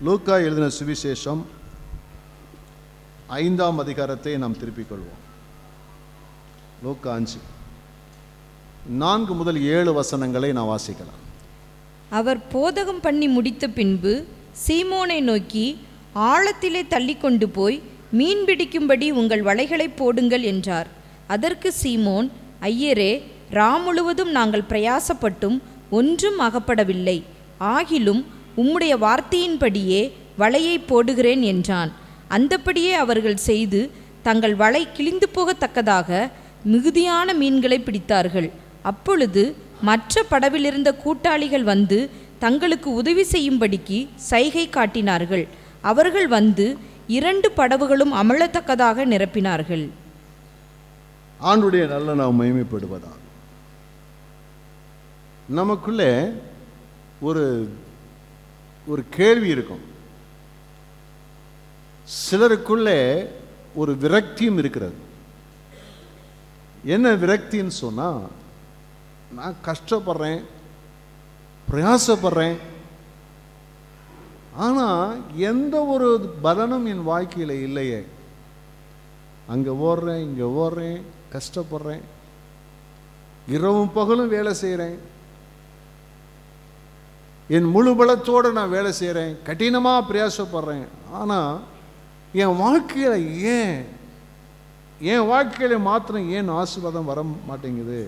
லூக்கா எழுதின சுவிசேஷம் 5ஆம் அதிகாரத்தை நாம் திருப்பிக் கொள்வோம். லூக்கா 5 4 முதல் 7 வசனங்களை நான் வாசிக்கலாம். அவர் போதகம் பண்ணி முடித்த பின்பு சீமோனை நோக்கி, ஆழத்திலே தள்ளி கொண்டு போய் மீன் பிடிக்கும்படி உங்கள் வலைகளை போடுங்கள் என்றார். அதற்கு சீமோன், ஐயரே, முழுவதும் நாங்கள் பிரயாசப்பட்டும் ஒன்றும் அகப்படவில்லை. ஆகிலும் உம்முடைய வார்த்தையின்படியே வலையை போடுகிறேன் என்றான். அந்தப்படியே அவர்கள் செய்து தங்கள் வலை கிழிந்து போகத்தக்கதாக மிகுதியான மீன்களை பிடித்தார்கள். அப்பொழுது மற்ற படவிலிருந்த கூட்டாளிகள் வந்து தங்களுக்கு உதவி செய்யும்படிக்கு சைகை காட்டினார்கள். அவர்கள் வந்து 2 படவுகளும் அமழத்தக்கதாக நிரப்பினார்கள். ஆண்டுடைய நல்ல நாம் மகிமைப்படுவதாக. நமக்குள்ளே ஒரு கேள்வி இருக்கும். சிலருக்குள்ளே ஒரு விரக்தியும் இருக்கிறது. என்ன விரக்தின்னு சொன்னால், நான் கஷ்டப்படுறேன், பிரயாசப்படுறேன், ஆனால் எந்த ஒரு பலனும் என் வாழ்க்கையில் இல்லையே. அங்கே ஓடுறேன், இங்கே ஓடுறேன், கஷ்டப்படுறேன், இரவும் பகலும் வேலை செய்கிறேன், என் முழு பலத்தோடு நான் வேலை செய்கிறேன், கடினமாக பிரயாசப்படுறேன், ஆனால் என் வாழ்க்கையில் என் வாழ்க்கையில் மாத்திரம் ஏன் ஆசீர்வாதம் வர மாட்டேங்குது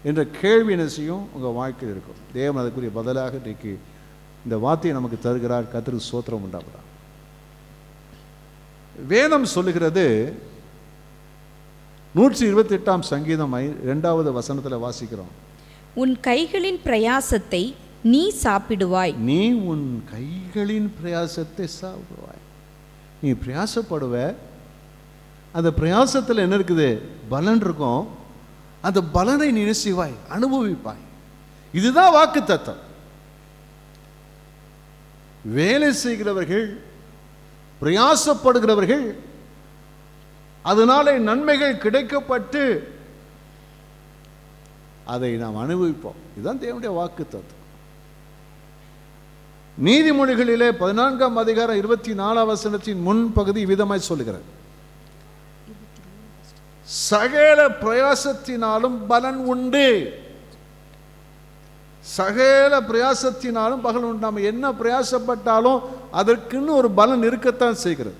என்ற கேள்வி என்ன செய்யும் உங்கள் வாழ்க்கையில் இருக்கும். தேவன் அதுக்குரிய பதிலாக இன்றைக்கு இந்த வார்த்தையை நமக்கு தருகிறார். கர்த்தருக்கு ஸ்தோத்திரம் உண்டாகுதா. வேதம் சொல்லுகிறது, 128ஆம் சங்கீதம் 2வது வசனத்தில் வாசிக்கிறோம், உன் கைகளின் பிரயாசத்தை நீ சாப்பிடுவாய். நீ உன் கைகளின் பிரயாசத்தை சாப்பிடுவாய். நீ பிரயாசப்படுவ, அந்த பிரயாசத்தில் என்ன இருக்குது? பலன் இருக்கும். அந்த பலனை நீ செய்வாய், அனுபவிப்பாய். இதுதான் வாக்கு தத்தம். வேலை செய்கிறவர்கள், பிரயாசப்படுகிறவர்கள், அதனால நன்மைகள் கிடைக்கப்பட்டு அதை நாம் அனுபவிப்போம். இதுதான் தேவனுடைய வாக்கு தத்தம். நீதிமொழிகளிலே 14ஆம் அதிகாரம் 24ஆம் வசனத்தின் முன் பகுதி விதமாய் சொல்லுகிறது, சகல பிரயாசத்தினாலும் பலன் உண்டு. சகல பிரயாசத்தினாலும் பலன் உண்டு. நாம் என்ன பிரயாசப்பட்டாலும் அதற்குன்னு ஒரு பலன் இருக்கத்தான் செய்கிறது.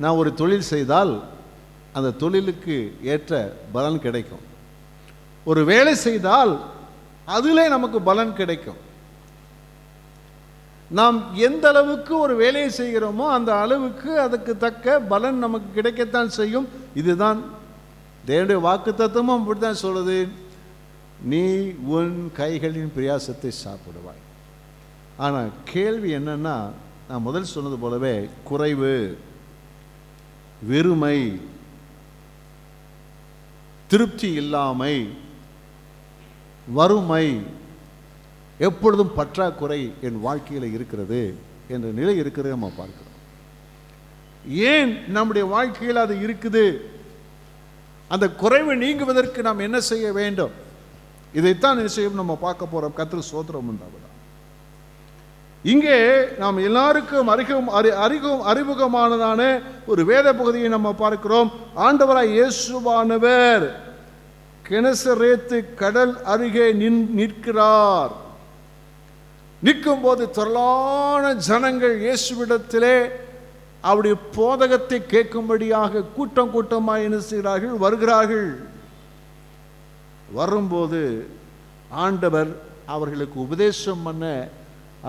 நான் ஒரு தொழில் செய்தால் அந்த தொழிலுக்கு ஏற்ற பலன் கிடைக்கும். ஒரு வேலை செய்தால் அதிலே நமக்கு பலன் கிடைக்கும். நாம் எந்த அளவுக்கு ஒரு வேலையை செய்கிறோமோ அந்த அளவுக்கு அதுக்கு தக்க பலன் நமக்கு கிடைக்கத்தான் செய்யும். இதுதான் தேவனுடைய வாக்கு தத்துவமும் அப்படித்தான் சொல்லுது, நீ உன் கைகளின் பிரயாசத்தை சாப்பிடுவாய். ஆனால் கேள்வி என்னன்னா, நான் முதல் சொன்னது போலவே குறைவு, வெறுமை, திருப்தி இல்லாமை, வறுமை, எப்பொழுதும் பற்றாக்குறை என் வாழ்க்கையில் இருக்கிறது என்ற நிலை இருக்கிறது நம்ம பார்க்கிறோம். ஏன் நம்முடைய வாழ்க்கையில் அது இருக்குது? அந்த குறைவு நீங்குவதற்கு நாம் என்ன செய்ய வேண்டும்? இதைத்தான் நிச்சயம் நம்ம பார்க்க போறோம். கர்த்தருக்கு ஸ்தோத்திரம் உண்டாகுதா. இங்கே நாம் எல்லாருக்கும் அறிமுகமானதான ஒரு வேத பகுதியை நம்ம பார்க்கிறோம். ஆண்டவராய் இயேசுவானவர் கெனசரேத்து கடல் அருகே நிற்கிறார். நிற்கும் போது திரளான ஜனங்கள் இயேசுவிடத்திலே அவருடைய போதகத்தை கேட்கும்படியாக கூட்டம் கூட்டமாக என்ன செய்கிறார்கள்? வருகிறார்கள். வரும்போது ஆண்டவர் அவர்களுக்கு உபதேசம் பண்ண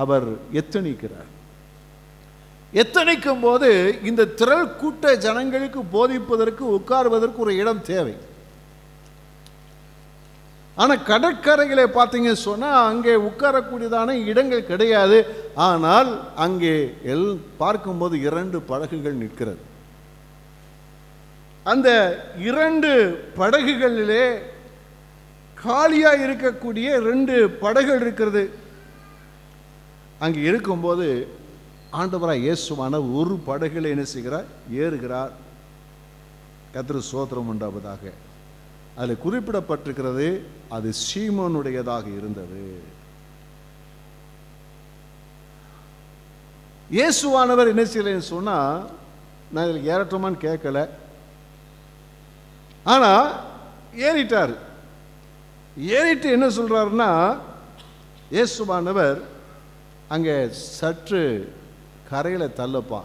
அவர் எத்தனிக்கிறார். எத்தனிக்கும் போது இந்த திரள் கூட்ட ஜனங்களுக்கு போதிப்பதற்கு உட்கார்வதற்கு ஒரு இடம் தேவை. ஆனால் கடற்கரைகளை பார்த்தீங்க சொன்னால் அங்கே உட்காரக்கூடியதான இடங்கள் கிடையாது. ஆனால் அங்கே பார்க்கும்போது 2 படகுகள் நிற்கிறது. அந்த 2 படகுகளிலே காலியாக இருக்கக்கூடிய 2 படகுகள் இருக்கிறது. அங்கே இருக்கும்போது ஆண்டவராய் இயேசுவான ஒரு படகுல என்ன செய்கிறார்? ஏறுகிறார். கர்த்தருக்கு ஸ்தோத்திரம் உண்டாவதாக. அதில் குறிப்பிடப்பட்டிருக்கிறது, அது சீமோனுடையதாக இருந்தது. இயேசுவானவர் என்ன செய்யலைன்னு சொன்னால், நான் இதில் ஏறட்டுமான்னு கேட்கல, ஆனால் ஏறிட்டார். ஏறிட்டு என்ன சொல்கிறாருன்னா, இயேசுவானவர் அங்கே சற்று கரையில் தள்ளுப்பா,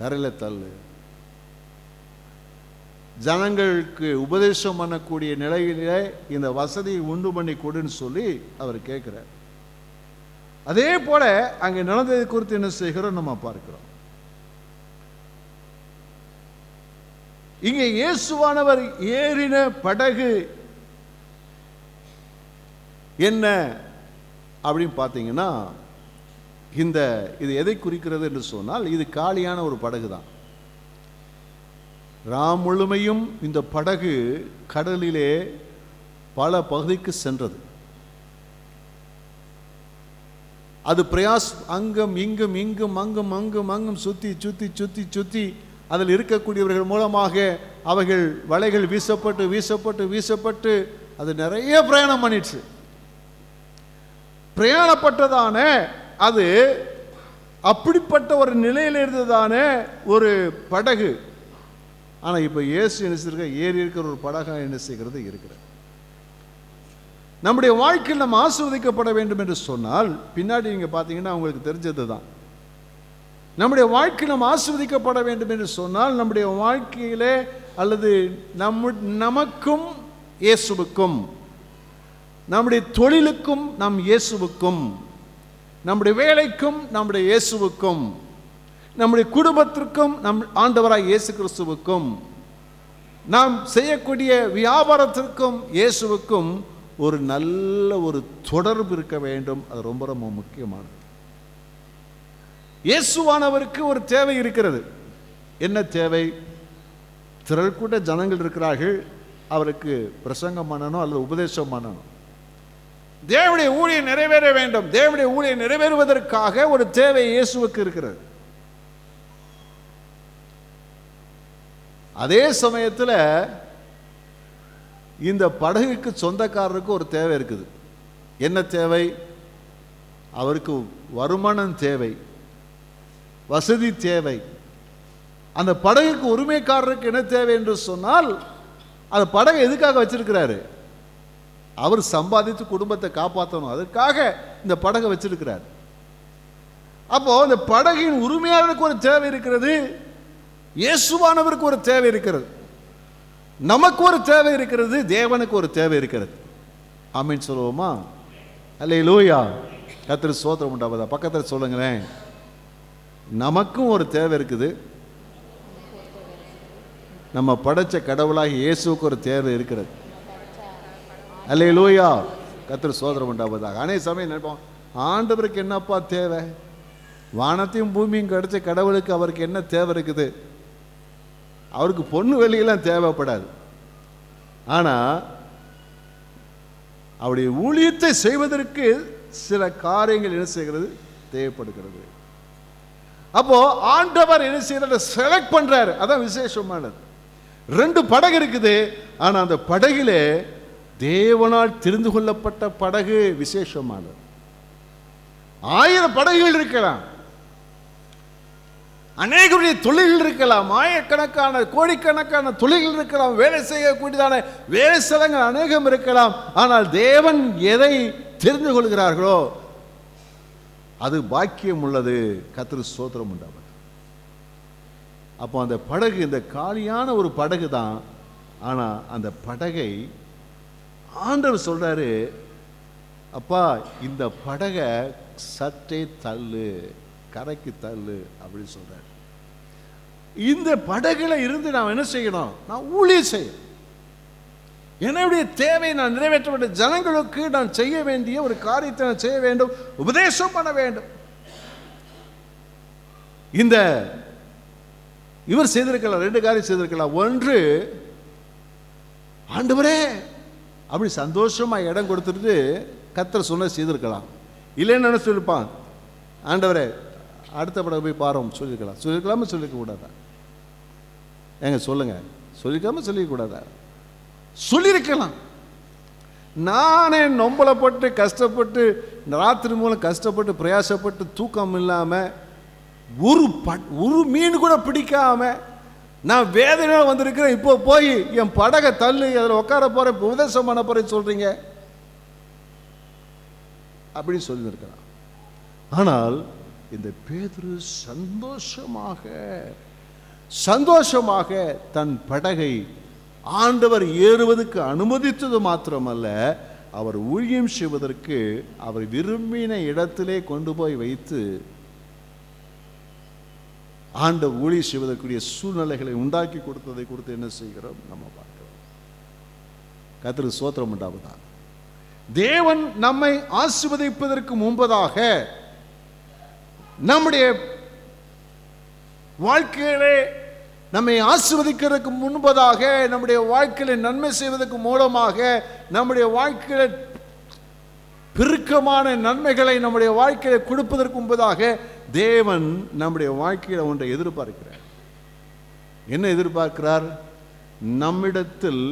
கரையில் தள்ளு, ஜனங்களுக்கு உபதேசம் பண்ணக்கூடிய நிலையிலே இந்த வசதியை உண்டு பண்ணி கொடுன்னு சொல்லி அவர் கேட்கிறார். அதே போல அங்கே நடந்ததை குறித்து என்ன செய்கிறோம் நம்ம பார்க்கிறோம். இங்கே இயேசுவானவர் ஏறின படகு என்ன அப்படின்னு பார்த்தீங்கன்னா, இது எதை குறிக்கிறது என்று சொன்னால், இது காலியான ஒரு படகு தான். ராம் முழுமையும் இந்த படகு கடலிலே பல பகுதிக்கு சென்றது. அது பிரயாஸ் அங்கும் இங்கும் இங்கும் அங்கும் அங்கும் அங்கும் சுத்தி சுத்தி சுத்தி சுத்தி அதில் இருக்கக்கூடியவர்கள் மூலமாக அவைகள் வலைகள் வீசப்பட்டு வீசப்பட்டு வீசப்பட்டு அது நிறைய பிரயாணம் பண்ணிடுச்சு. பிரயாணப்பட்டதான அது அப்படிப்பட்ட ஒரு நிலையில் இருந்ததான ஒரு படகு. ஆனால் இப்போ இயேசு என்ன செய்ய, ஏறி இருக்கிற ஒரு படகாக என்ன செய்கிறது இருக்கிறது. நம்முடைய வாழ்க்கையில் நம்ம ஆசீர்வதிக்கப்பட வேண்டும் என்று சொன்னால், பின்னாடி நீங்கள் பார்த்தீங்கன்னா உங்களுக்கு தெரிஞ்சது தான், நம்முடைய வாழ்க்கையில் நம்ம ஆசீர்வதிக்கப்பட வேண்டும் என்று சொன்னால், நம்முடைய வாழ்க்கையிலே அல்லது நமக்கும் இயேசுவுக்கும், நம்முடைய தொழிலுக்கும் நம் இயேசுவுக்கும், நம்முடைய வேலைக்கும் நம்முடைய இயேசுவுக்கும், நம்முடைய குடும்பத்திற்கும் நம் ஆண்டவராய் இயேசு கிறிஸ்துவுக்கும், நாம் செய்யக்கூடிய வியாபாரத்திற்கும் இயேசுவுக்கும் ஒரு நல்ல ஒரு தொடர்பு இருக்க வேண்டும். அது ரொம்ப ரொம்ப முக்கியமானது. இயேசுவானவருக்கு ஒரு தேவை இருக்கிறது. என்ன தேவை? திரள் கூட்ட ஜனங்கள் இருக்கிறார்கள், அவருக்கு பிரசங்கம் பண்ணணும் அல்லது உபதேசம் பண்ணணும். தேவனுடைய ஊழியம் நிறைவேற வேண்டும். தேவனுடைய ஊழியம் நிறைவேறுவதற்காக ஒரு தேவை இயேசுவுக்கு இருக்கிறது. அதே சமயத்தில் இந்த படகுக்கு சொந்தக்காரருக்கு ஒரு தேவை இருக்குது. என்ன தேவை? அவருக்கு வருமானம் தேவை, வசதி தேவை. அந்த படகுக்கு உரிமைக்காரருக்கு என்ன தேவை என்று சொன்னால், அந்த படகை எதுக்காக வச்சிருக்கிறாரு? அவர் சம்பாதித்து குடும்பத்தை காப்பாற்றணும், அதுக்காக இந்த படகை வச்சிருக்கிறார். அப்போ இந்த படகின் உரிமையாளருக்கு ஒரு தேவை இருக்கிறது, இயேசுவானவருக்கு ஒரு தேவை இருக்கிறது, நமக்கு ஒரு தேவை இருக்கிறது, தேவனுக்கு ஒரு தேவை இருக்கிறது. ஆமீன் சொல்லுவோமா? அல்லேலூயா. கர்த்தருக்கு ஸ்தோத்திரம் உண்டாவதா. பக்கத்தில் சொல்லுங்களேன், நமக்கும் ஒரு தேவை இருக்குது, நம்ம படைச்ச கடவுளாகி இயேசுவுக்கு ஒரு தேவை இருக்கிறது. அல்லேலூயா. கர்த்தருக்கு ஸ்தோத்திரம் உண்டாவதாக. அநேக சமயம் நினைப்போம், ஆண்டவருக்கு என்னப்பா தேவை? வானத்தையும் பூமியும் கிடைச்ச கடவுளுக்கு அவருக்கு என்ன தேவை இருக்குது? அவருக்கு பொண்ணு வெளியெல்லாம் தேவைப்படாது. ஆனால் அவருடைய ஊழியத்தை செய்வதற்கு சில காரியங்கள் என்ன செய்கிறது? தேவைப்படுகிறது. அப்போ ஆண்டவர் என்ன செய்யற? செலக்ட் பண்றாரு. அதான் விசேஷமானது. 2 படகு இருக்குது, ஆனா அந்த படகிலே தேவனால் தெரிந்து கொள்ளப்பட்ட படகு விசேஷமானது. 1000 படகுகள் இருக்கலாம், அநேகருடைய தொழில்கள் இருக்கலாம், ஆயிரக்கணக்கான கோடிக்கணக்கான தொழில்கள் இருக்கலாம், வேலை செய்யக்கூடியதான வேலை ஸ்தலங்கள் அநேகம் இருக்கலாம். ஆனால் தேவன் எதை தெரிந்து கொள்கிறார்களோ அது பாக்கியம் உள்ளது. கர்த்தருக்கு ஸ்தோத்திரம் உண்டாவது. அப்போ அந்த படகு இந்த காலியான ஒரு படகு தான். ஆனால் அந்த படகை ஆண்டவர் சொல்றாரு, அப்பா இந்த படகை சற்றே தள்ளு, கரைக்கு தள்ளு அப்படின்னு சொல்றாரு. இந்த படகுல இருந்து நான் என்ன செய்யணும்? நான் ஊழியம் செய்யணும். என்னுடைய தேவை நான் நிறைவேற்ற வேண்டும். ஜனங்களுக்கு நான் செய்ய வேண்டிய ஒரு காரியத்தை நான் செய்ய வேண்டும், உபதேசம் பண்ண வேண்டும். இந்த இவர் செய்திருக்கலாம், 2 காரியம் செய்திருக்கலாம். ஒன்று, ஆண்டவரே அப்படி சந்தோஷமா இடம் கொடுத்துட்டு கர்த்தர் சொன்ன செய்திருக்கலாம். இல்லைன்னு என்ன சொல்லிருப்பான்? ஆண்டவரே அடுத்த படம் போய் பாரோம் சொல்லியிருக்கலாம். சொல்லியிருக்கலாம சொல்லிக்க கூடாதா? ஏங்க சொல்லுங்க, சொல்லிக்காம சொல்லிக்க கூடாதா? சொல்லியிருக்கலாம். நானே நொம்பலப்பட்டு கஷ்டப்பட்டு ராத்திரி மூலம் கஷ்டப்பட்டு பிரயாசப்பட்டு தூக்கம் இல்லாமல் ஒரு மீன் கூட பிடிக்காம நான் வேதனையாக வந்திருக்கிறேன், இப்போ போய் என் படகை தள்ளி அதில் உட்கார போகிறேன், உபதேசம் பண்ண போகிறேன்னு சொல்கிறீங்க அப்படின்னு சொல்லியிருக்கிறான். ஆனால் இந்த பேதுரு சந்தோஷமாக தன் படகை ஆண்டவர் ஏறுவதற்கு அனுமதித்தது மாத்திரமல்ல, அவர் ஊழியம் செய்வதற்கு அவர் விரும்பின இடத்திலே கொண்டு போய் வைத்து ஆண்டவர் ஊழியம் செய்வதற்குரிய சூழ்நிலைகளை உண்டாக்கி கொடுத்ததை கொடுத்து என்ன செய்கிறோம் நம்ம பார்க்கிறோம். கர்த்தருக்கு ஸ்தோத்திரம் உண்டாவதாக. தேவன் நம்மை ஆசீர்வதிப்பதற்கு முன்பதாக நம்முடைய வாழ்க்கையிலே நம்மை ஆசீர்வதிக்கிறதுக்கு முன்பதாக நம்முடைய வாழ்க்கையில நன்மை செய்வதற்கு மூலமாக நம்முடைய வாழ்க்கையில பெருக்கமான நன்மைகளை நம்முடைய வாழ்க்கையில கொடுப்பதற்கு முன்பதாக தேவன் நம்முடைய வாழ்க்கையில ஒன்றை எதிர்பார்க்கிறார். என்ன எதிர்பார்க்கிறார்? நம்மிடத்தில்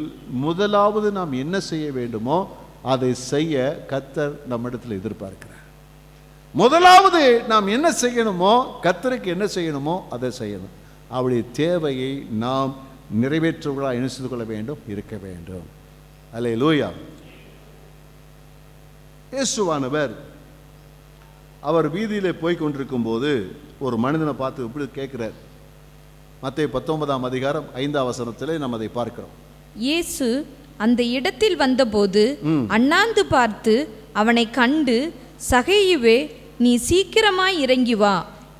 முதலாவது நாம் என்ன செய்ய வேண்டுமோ அதை செய்ய கர்த்தர் நம்மிடத்தில் எதிர்பார்க்கிறார். முதலாவது நாம் என்ன செய்யணுமோ, கர்த்தருக்கு என்ன செய்யணுமோ அதை செய்யணும். அவருடைய தேவையை நாம் நிறைவேற்றுவதாக என்ன செய்து கொள்ள வேண்டும், இருக்க வேண்டும். அல்லேலூயா. இயேசுவானவர் அவர் வீதியிலே போய் கொண்டிருக்கும் போது ஒரு மனிதனை பார்த்து இப்படி கேட்கிறார். மத்தேயு 19ஆம் அதிகாரம் 5ஆம் வசனத்திலே நாம் அதை பார்க்கிறோம். இயேசு அந்த இடத்தில் வந்தபோது அண்ணாந்து பார்த்து அவனை கண்டு, சகேயுவே, நீ சீக்கிரமாய் இறங்கி வா,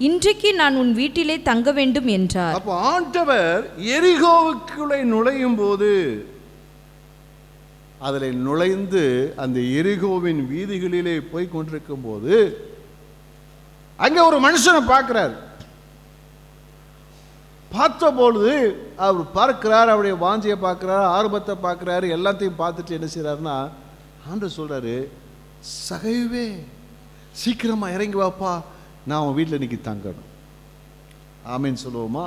இன்றைக்கு நான் உன் வீட்டிலே தங்க வேண்டும் என்றார். அப்போ ஆண்டவர் எரிகோவுக்குள்ளே நுழையும் போது, அதில் நுழைந்து அந்த எரிகோவின் வீதிகளிலே போய் கொண்டிருக்கும் போது அங்கே ஒரு மனுஷனை பார்க்கிறார். பார்த்தபொழுது அவர் பார்க்கிறார், அவருடைய வாஞ்சியை பார்க்கிறார், ஆர்வத்தை பார்க்கிறாரு, எல்லாத்தையும் பார்த்துட்டு என்ன செய்யறாருன்னா, ஆண்டவர் சொல்றாரு, சகைவே சீக்கிரமா இறங்கி வாப்பா, நான் அவன் வீட்டில் இன்னைக்கு தங்கணும். ஆமீன் சொல்லுவோமா?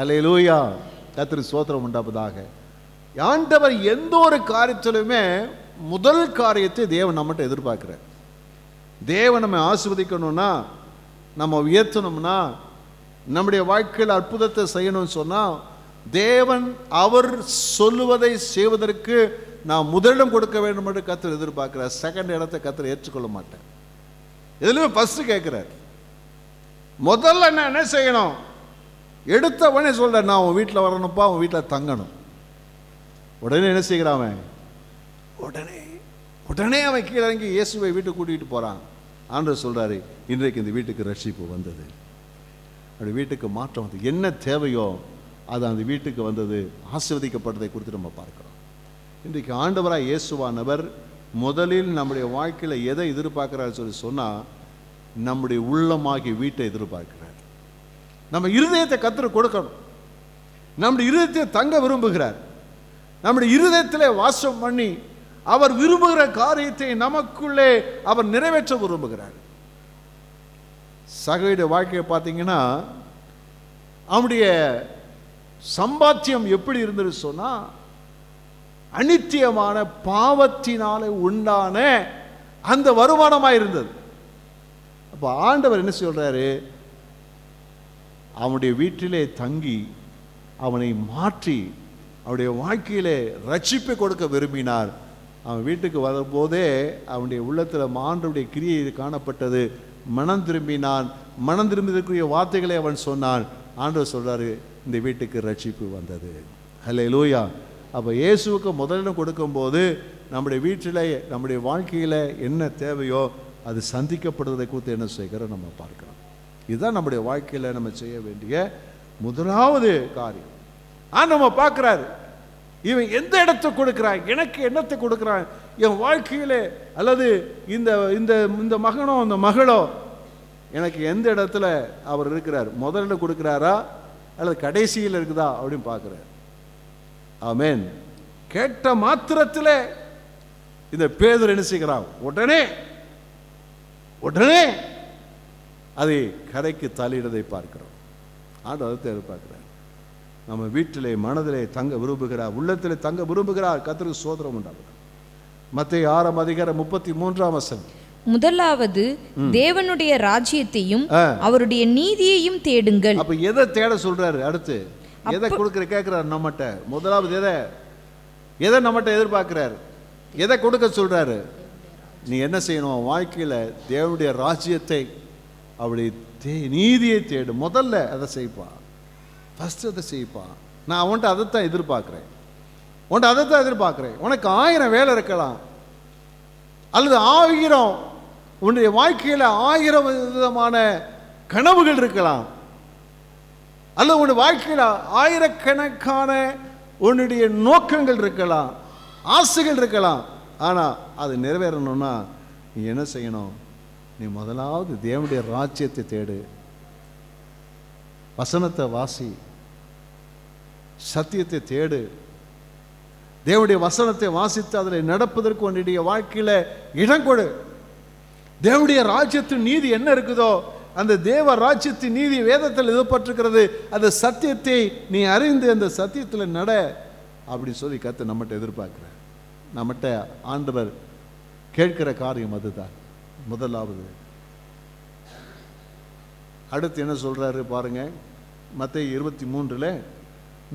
அல்லேலூயா. கர்த்தருக்கு ஸ்தோத்திரம் உண்டாவதாக. ஆண்டவர் எந்த ஒரு காரியத்திலுமே முதல் காரியத்தை தேவன் நம்மகிட்ட எதிர்பார்க்கிறார். தேவன் நம்ம ஆசீர்வதிக்கணும்னா, நம்ம உயர்த்தணும்னா, நம்முடைய வாழ்க்கையில் அற்புதத்தை செய்யணும்னு சொன்னால், தேவன் அவர் சொல்லுவதை செய்வதற்கு நான் முதலிடம் கொடுக்க வேண்டும் என்று கர்த்தர் எதிர்பார்க்கிறார். செகண்ட் இடத்தை கர்த்தர் ஏற்றுக்கொள்ள மாட்டேன். எதுலையுமே ஃபர்ஸ்ட் கேட்கிறார். முதல்ல என்ன செய்யணும்? எடுத்த உடனே சொல்ற, நான் உன் வீட்டில் வரணும்ப்பா, உன் வீட்டில் தங்கணும். உடனே என்ன செய்கிறான்? உடனே அவன் கீழே இறங்கி இயேசுவை வீட்டுக்கு கூட்டிகிட்டு போகிறான். ஆண்டவர் சொல்கிறாரு, இன்றைக்கு இந்த வீட்டுக்கு ரட்சிப்பு வந்தது, அப்படி வீட்டுக்கு மாற்றம் வந்து என்ன தேவையோ அது அந்த வீட்டுக்கு வந்தது, ஆசீர்வதிக்கப்பட்டதை குறித்து நம்ம பார்க்கிறோம். இன்றைக்கு ஆண்டவராக இயேசுவானவர் முதலில் நம்முடைய வாழ்க்கையில் எதை எதிர்பார்க்கிறார் சொல்லி சொன்னால், நம்முடைய உள்ளமாகிய வீட்டை எதிர்பார்க்கிறார். நம்ம இருதயத்தை கர்த்தருக்கு கொடுக்கணும். நம்முடைய இருதயத்தை தங்க விரும்புகிறார். நம்முடைய இருதயத்தில் வாசம் பண்ணி அவர் விரும்புகிற காரியத்தை நமக்குள்ளே அவர் நிறைவேற்ற விரும்புகிறார். சகையுடைய வாழ்க்கையை பார்த்தீங்கன்னா, அவனுடைய சம்பாத்தியம் எப்படி இருந்தது சொன்னா, அநித்தியமான பாவத்தினாலே உண்டான அந்த வருமானமாக இருந்தது. அப்போ ஆண்டவர் என்ன சொல்றாரு? அவனுடைய வீட்டிலே தங்கி அவனை மாற்றி அவனுடைய வாழ்க்கையிலே ரட்சிப்பை கொடுக்க விரும்பினார். அவன் வீட்டுக்கு வரும்போதே அவனுடைய உள்ளத்தில் ஆண்டவருடைய கிரியை காணப்பட்டது. மனம் திரும்பினான். மனம் திரும்பியதற்குரிய வார்த்தைகளை அவன் சொன்னான். ஆண்டவர் சொல்றாரு, இந்த வீட்டுக்கு ரட்சிப்பு வந்தது. அல்லேலூயா. அப்போ இயேசுவுக்கு முதலிடம் கொடுக்கும்போது நம்முடைய வீட்டில் நம்முடைய வாழ்க்கையில் என்ன தேவையோ அது சந்திக்கப்படுவதை குறித்து என்ன செய்கிறோம் நம்ம பார்க்கிறோம். இதுதான் நம்முடைய வாழ்க்கையில் நம்ம செய்ய வேண்டிய முதலாவது காரியம். நம்ம பார்க்கிறாரு, இவன் எந்த இடத்தை கொடுக்கிறான், எனக்கு என்னத்தை கொடுக்கிறான் என் வாழ்க்கையிலே, அல்லது இந்த இந்த இந்த மகனோ இந்த மகளோ எனக்கு எந்த இடத்துல அவர் இருக்கிறார், முதல்ல கொடுக்கிறாரா அல்லது கடைசியில் இருக்குதா அப்படின்னு பார்க்கிறார். ஆமென். கேட்ட மாத்திரத்தில் இந்த பேதுரு என்ன செய்கிறான்? உடனே அதை கரைக்கு தள்ளிடுவதை பார்க்கிறோம். ஆண்டவர் எதிர்பார்க்கிறார். நம்ம வீட்டிலே மனதிலே தங்க விரும்புகிறார், உள்ளத்திலே தங்க விரும்புகிறார். கர்த்தருக்கு ஸ்தோத்திரம் உண்டாகும். மத்தேயு 6ஆம் அதிகாரம் 33ஆம் வசனம். முதலாவது தேவனுடைய ராஜ்யத்தையும் அவருடைய நீதியையும் தேடுங்கள். அப்ப எதை தேட சொல்றாரு? அடுத்து எதை கொடுக்கிற கேட்கிறாரு நம்மகிட்ட? முதலாவது எதை நம்மகிட்ட எதிர்பார்க்கிறார்? எதை கொடுக்க சொல்றாரு? நீ என்ன செய்யணும்? வாழ்க்கையில தேவனுடைய ராஜ்யத்தை, அவருடைய நீதியை தேடு. முதல்ல அதை செய்ப்பா, ஃபர்ஸ்ட் அதை செய்ப்பா. நான் அவன்கிட்ட அதைத்தான் எதிர்பார்க்கிறேன், உன்ட்ட அதைத்தான் எதிர்பார்க்கிறேன். உனக்கு 1000 வேலை இருக்கலாம், அல்லது 1000 உன்னுடைய வாழ்க்கையில் 1000 விதமான கனவுகள் இருக்கலாம், அல்லது உன்னுடைய வாழ்க்கையில் 1000கணக்கான உன்னுடைய நோக்கங்கள் இருக்கலாம், ஆசைகள் இருக்கலாம். ஆனால் அது நிறைவேறணும்னா நீ என்ன செய்யணும்? நீ முதலாவது தேவனுடைய ராஜ்யத்தை தேடு, வசனத்தை வாசி, சத்தியத்தை தேடு. தேவனுடைய வசனத்தை வாசித்து அதில் நடப்பதற்கு உன்னுடைய வாழ்க்கையில் இடம் கொடு. தேவனுடைய ராஜ்யத்தின் நீதி என்ன இருக்குதோ அந்த தேவ ராஜ்யத்தின் நீதி வேதத்தில் எழுதப்பட்டிருக்கிறது. அந்த சத்தியத்தை நீ அறிந்து அந்த சத்தியத்தில் நட அப்படின்னு சொல்லி கர்த்தர் நம்மகிட்ட எதிர்பார்க்கிறார். நம்மகிட்ட ஆண்டவர் கேட்கிற காரியம் அதுதான் முதலாவது. அடுத்து என்ன சொல்றாரு பாருங்க, மத்தேயு 23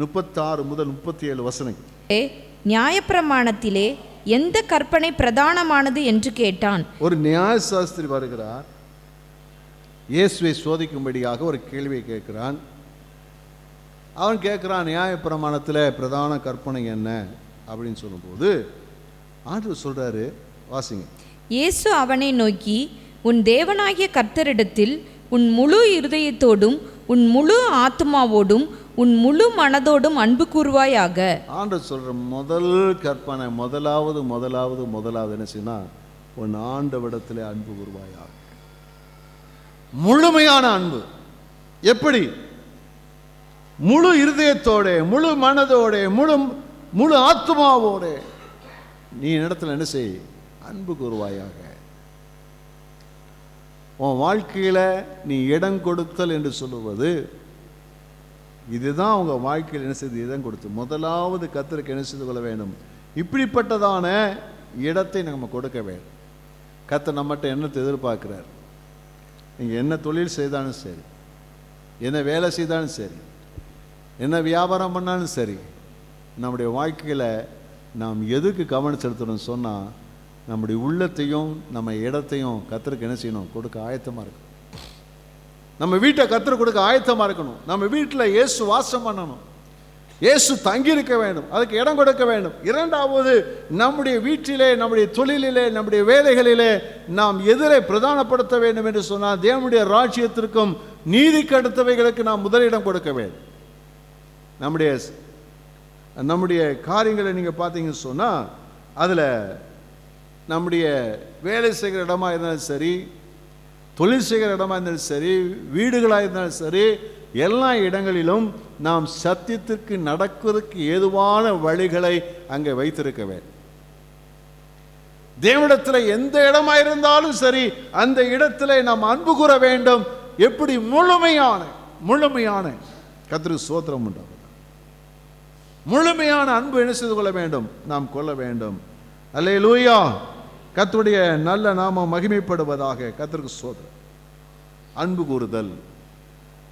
36 முதல் 37 வசனங்கள். நியாயப்பிரமாணத்திலே எந்த கற்பனை பிரதானமானது என்று கேட்டான். ஒரு நியாயசாஸ்திரி வருகிறார், இயேசுவை சோதிக்கும்படியாக ஒரு கேள்வியை கேட்கிறான். அவன் கேட்கிறான், நியாயப்பிரமாணத்தில் பிரதான கற்பனை என்ன அப்படின்னு சொல்லும்போது ஆண்டவர் சொல்றாரு, வாசிங்க. இயேசு அவனை நோக்கி, உன் தேவனாகிய கர்த்தரிடத்தில் உன் முழு இருதயத்தோடும் உன் முழு ஆத்மாவோடும் உன் முழு மனதோடும் அன்பு கூறுவாயாக. ஆண்டவர் சொல்ற முதல் கற்பனை, முதலாவது என்ன செய்யனா, உன் ஆண்டவரிடத்தில் அன்பு கூறுவாயாக. முழுமையான அன்பு. எப்படி? முழு இருதயத்தோட, முழு மனதோட, முழு ஆத்மாவோட நீ இடத்துல என்ன செய்? அன்பு கூறுவாயாக. உன் வாழ்க்கையில நீ இடம் கொடுத்தல் என்று சொல்லுவது இதுதான். உங்க வாழ்க்கையில் என்ன செய்து இடம் கொடுத்து முதலாவது கர்த்தருக்கு என்ன செய்து கொள்ள வேண்டும்? இப்படிப்பட்டதான இடத்தை நம்ம கொடுக்க வேண்டும். கர்த்தர் நம்மகிட்ட என்னத்தை எதிர்பார்க்கிறார்? நீங்கள் என்ன தொழில் செய்தாலும் சரி, என்ன வேலை செய்தாலும் சரி, என்ன வியாபாரம் பண்ணாலும் சரி, நம்முடைய வாழ்க்கையில் நாம் எதுக்கு கவனம் செலுத்தணும்னு சொன்னால், நம்முடைய உள்ளத்தையும் நம்ம இடத்தையும் கர்த்தருக்கு என்ன செய்யணும்? கொடுக்க ஆயத்தமாக இருக்கணும். நம்ம வீட்டை கர்த்தருக்கு கொடுக்க ஆயத்தமாக இருக்கணும். நம்ம வீட்டில் இயேசு வாசம் பண்ணணும், இயேசு தங்கி இருக்க வேண்டும், அதுக்கு இடம் கொடுக்க வேண்டும். இரண்டாவது, நம்முடைய வீட்டிலே, நம்முடைய தொழிலிலே, நம்முடைய வேலைகளிலே நாம் எதிரை பிரதானப்படுத்த வேண்டும் என்று சொன்னால் தேவனுடைய ராஜ்யத்திற்கும் நீதிக்கு அடுத்தவைகளுக்கு நாம் முதலிடம் கொடுக்க வேண்டும். நம்முடைய காரியங்களை நீங்கள் பார்த்தீங்கன்னு சொன்னால், அதில் நம்முடைய வேலை செய்கிற இடமா இருந்தாலும் சரி, தொழில் செய்கிற இடமா இருந்தாலும் சரி, வீடுகளாக இருந்தாலும் சரி, எல்லா இடங்களிலும் நாம் சத்தியத்திற்கு நடக்குவதற்கு ஏதுவான வழிகளை அங்கே வைத்திருக்க வேண்டும். தேவனிடத்தில் எந்த இடமா இருந்தாலும் சரி, அந்த இடத்துல நாம் அன்பு கூற வேண்டும். எப்படி? முழுமையான கர்த்தருக்கு ஸ்தோத்திரம் உண்டாகும். முழுமையான அன்பு என்ன செய்து கொள்ள வேண்டும்? நாம் கொள்ள வேண்டும். அல்லேலூயா. கர்த்தருடைய நல்ல நாமம் மகிமைப்படுவதாக. கர்த்தருக்கு ஸ்தோத்திரம். அன்பு கூறுதல்.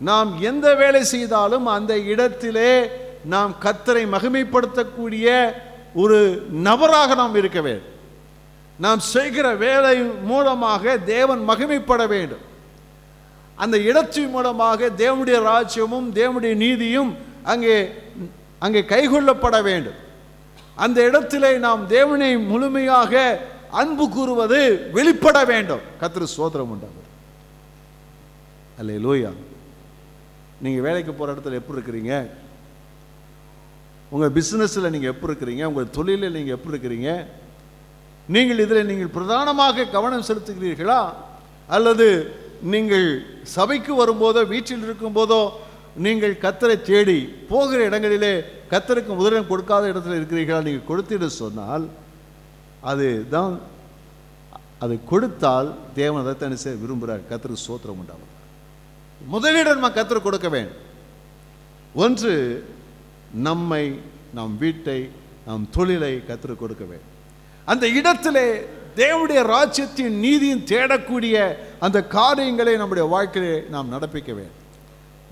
நாம் எந்த வேலை செய்தாலும் அந்த இடத்திலே நாம் கர்த்தரை மகிமைப்படுத்தக்கூடிய ஒரு நபராக நாம் இருக்க வேண்டும். நாம் செய்கிற வேலை மூலமாக தேவன் மகிமைப்பட வேண்டும். அந்த இடத்தின் மூலமாக தேவனுடைய ராஜ்யமும் தேவனுடைய நீதியும் அங்கே கைகொள்ளப்பட வேண்டும். அந்த இடத்திலே நாம் தேவனை முழுமையாக அன்பு கூறுவது வெளிப்பட வேண்டும். கர்த்தருக்கு ஸ்தோத்திரம் உண்டாகும். அல்லேலூயா. நீங்கள் வேலைக்கு போகிற இடத்துல எப்படி இருக்கிறீங்க? உங்கள் பிஸ்னஸில் நீங்கள் எப்படி இருக்கிறீங்க? உங்கள் தொழிலில் நீங்கள் எப்படி இருக்கிறீங்க? இதில் பிரதானமாக கவனம் செலுத்துகிறீர்களா? அல்லது நீங்கள் சபைக்கு வரும்போதோ வீட்டில் இருக்கும்போதோ நீங்கள் கர்த்தரை தேடி போகிற இடங்களிலே கர்த்தருக்கு முதலிடம் கொடுக்காத இடத்துல இருக்கிறீர்களா? நீங்கள் கொடுத்துட்டு சொன்னால் அது கொடுத்தால் தேவன் அதை விரும்புகிறார். கர்த்தருக்கு ஸ்தோத்திரம் உண்டாகும். முதலிடம் நம்ம கர்த்தருக்கு கொடுக்க வேண்டும். ஒன்று, நம் வீட்டை, நம் தொழிலை கர்த்தருக்கு கொடுக்க வேண்டும். அந்த இடத்திலே தேவனுடைய ராஜ்யத்தின் நீதியும் தேடக்கூடிய அந்த காரியங்களை நம்முடைய வாழ்க்கையை நாம் நடப்பிக்க வேண்டும்.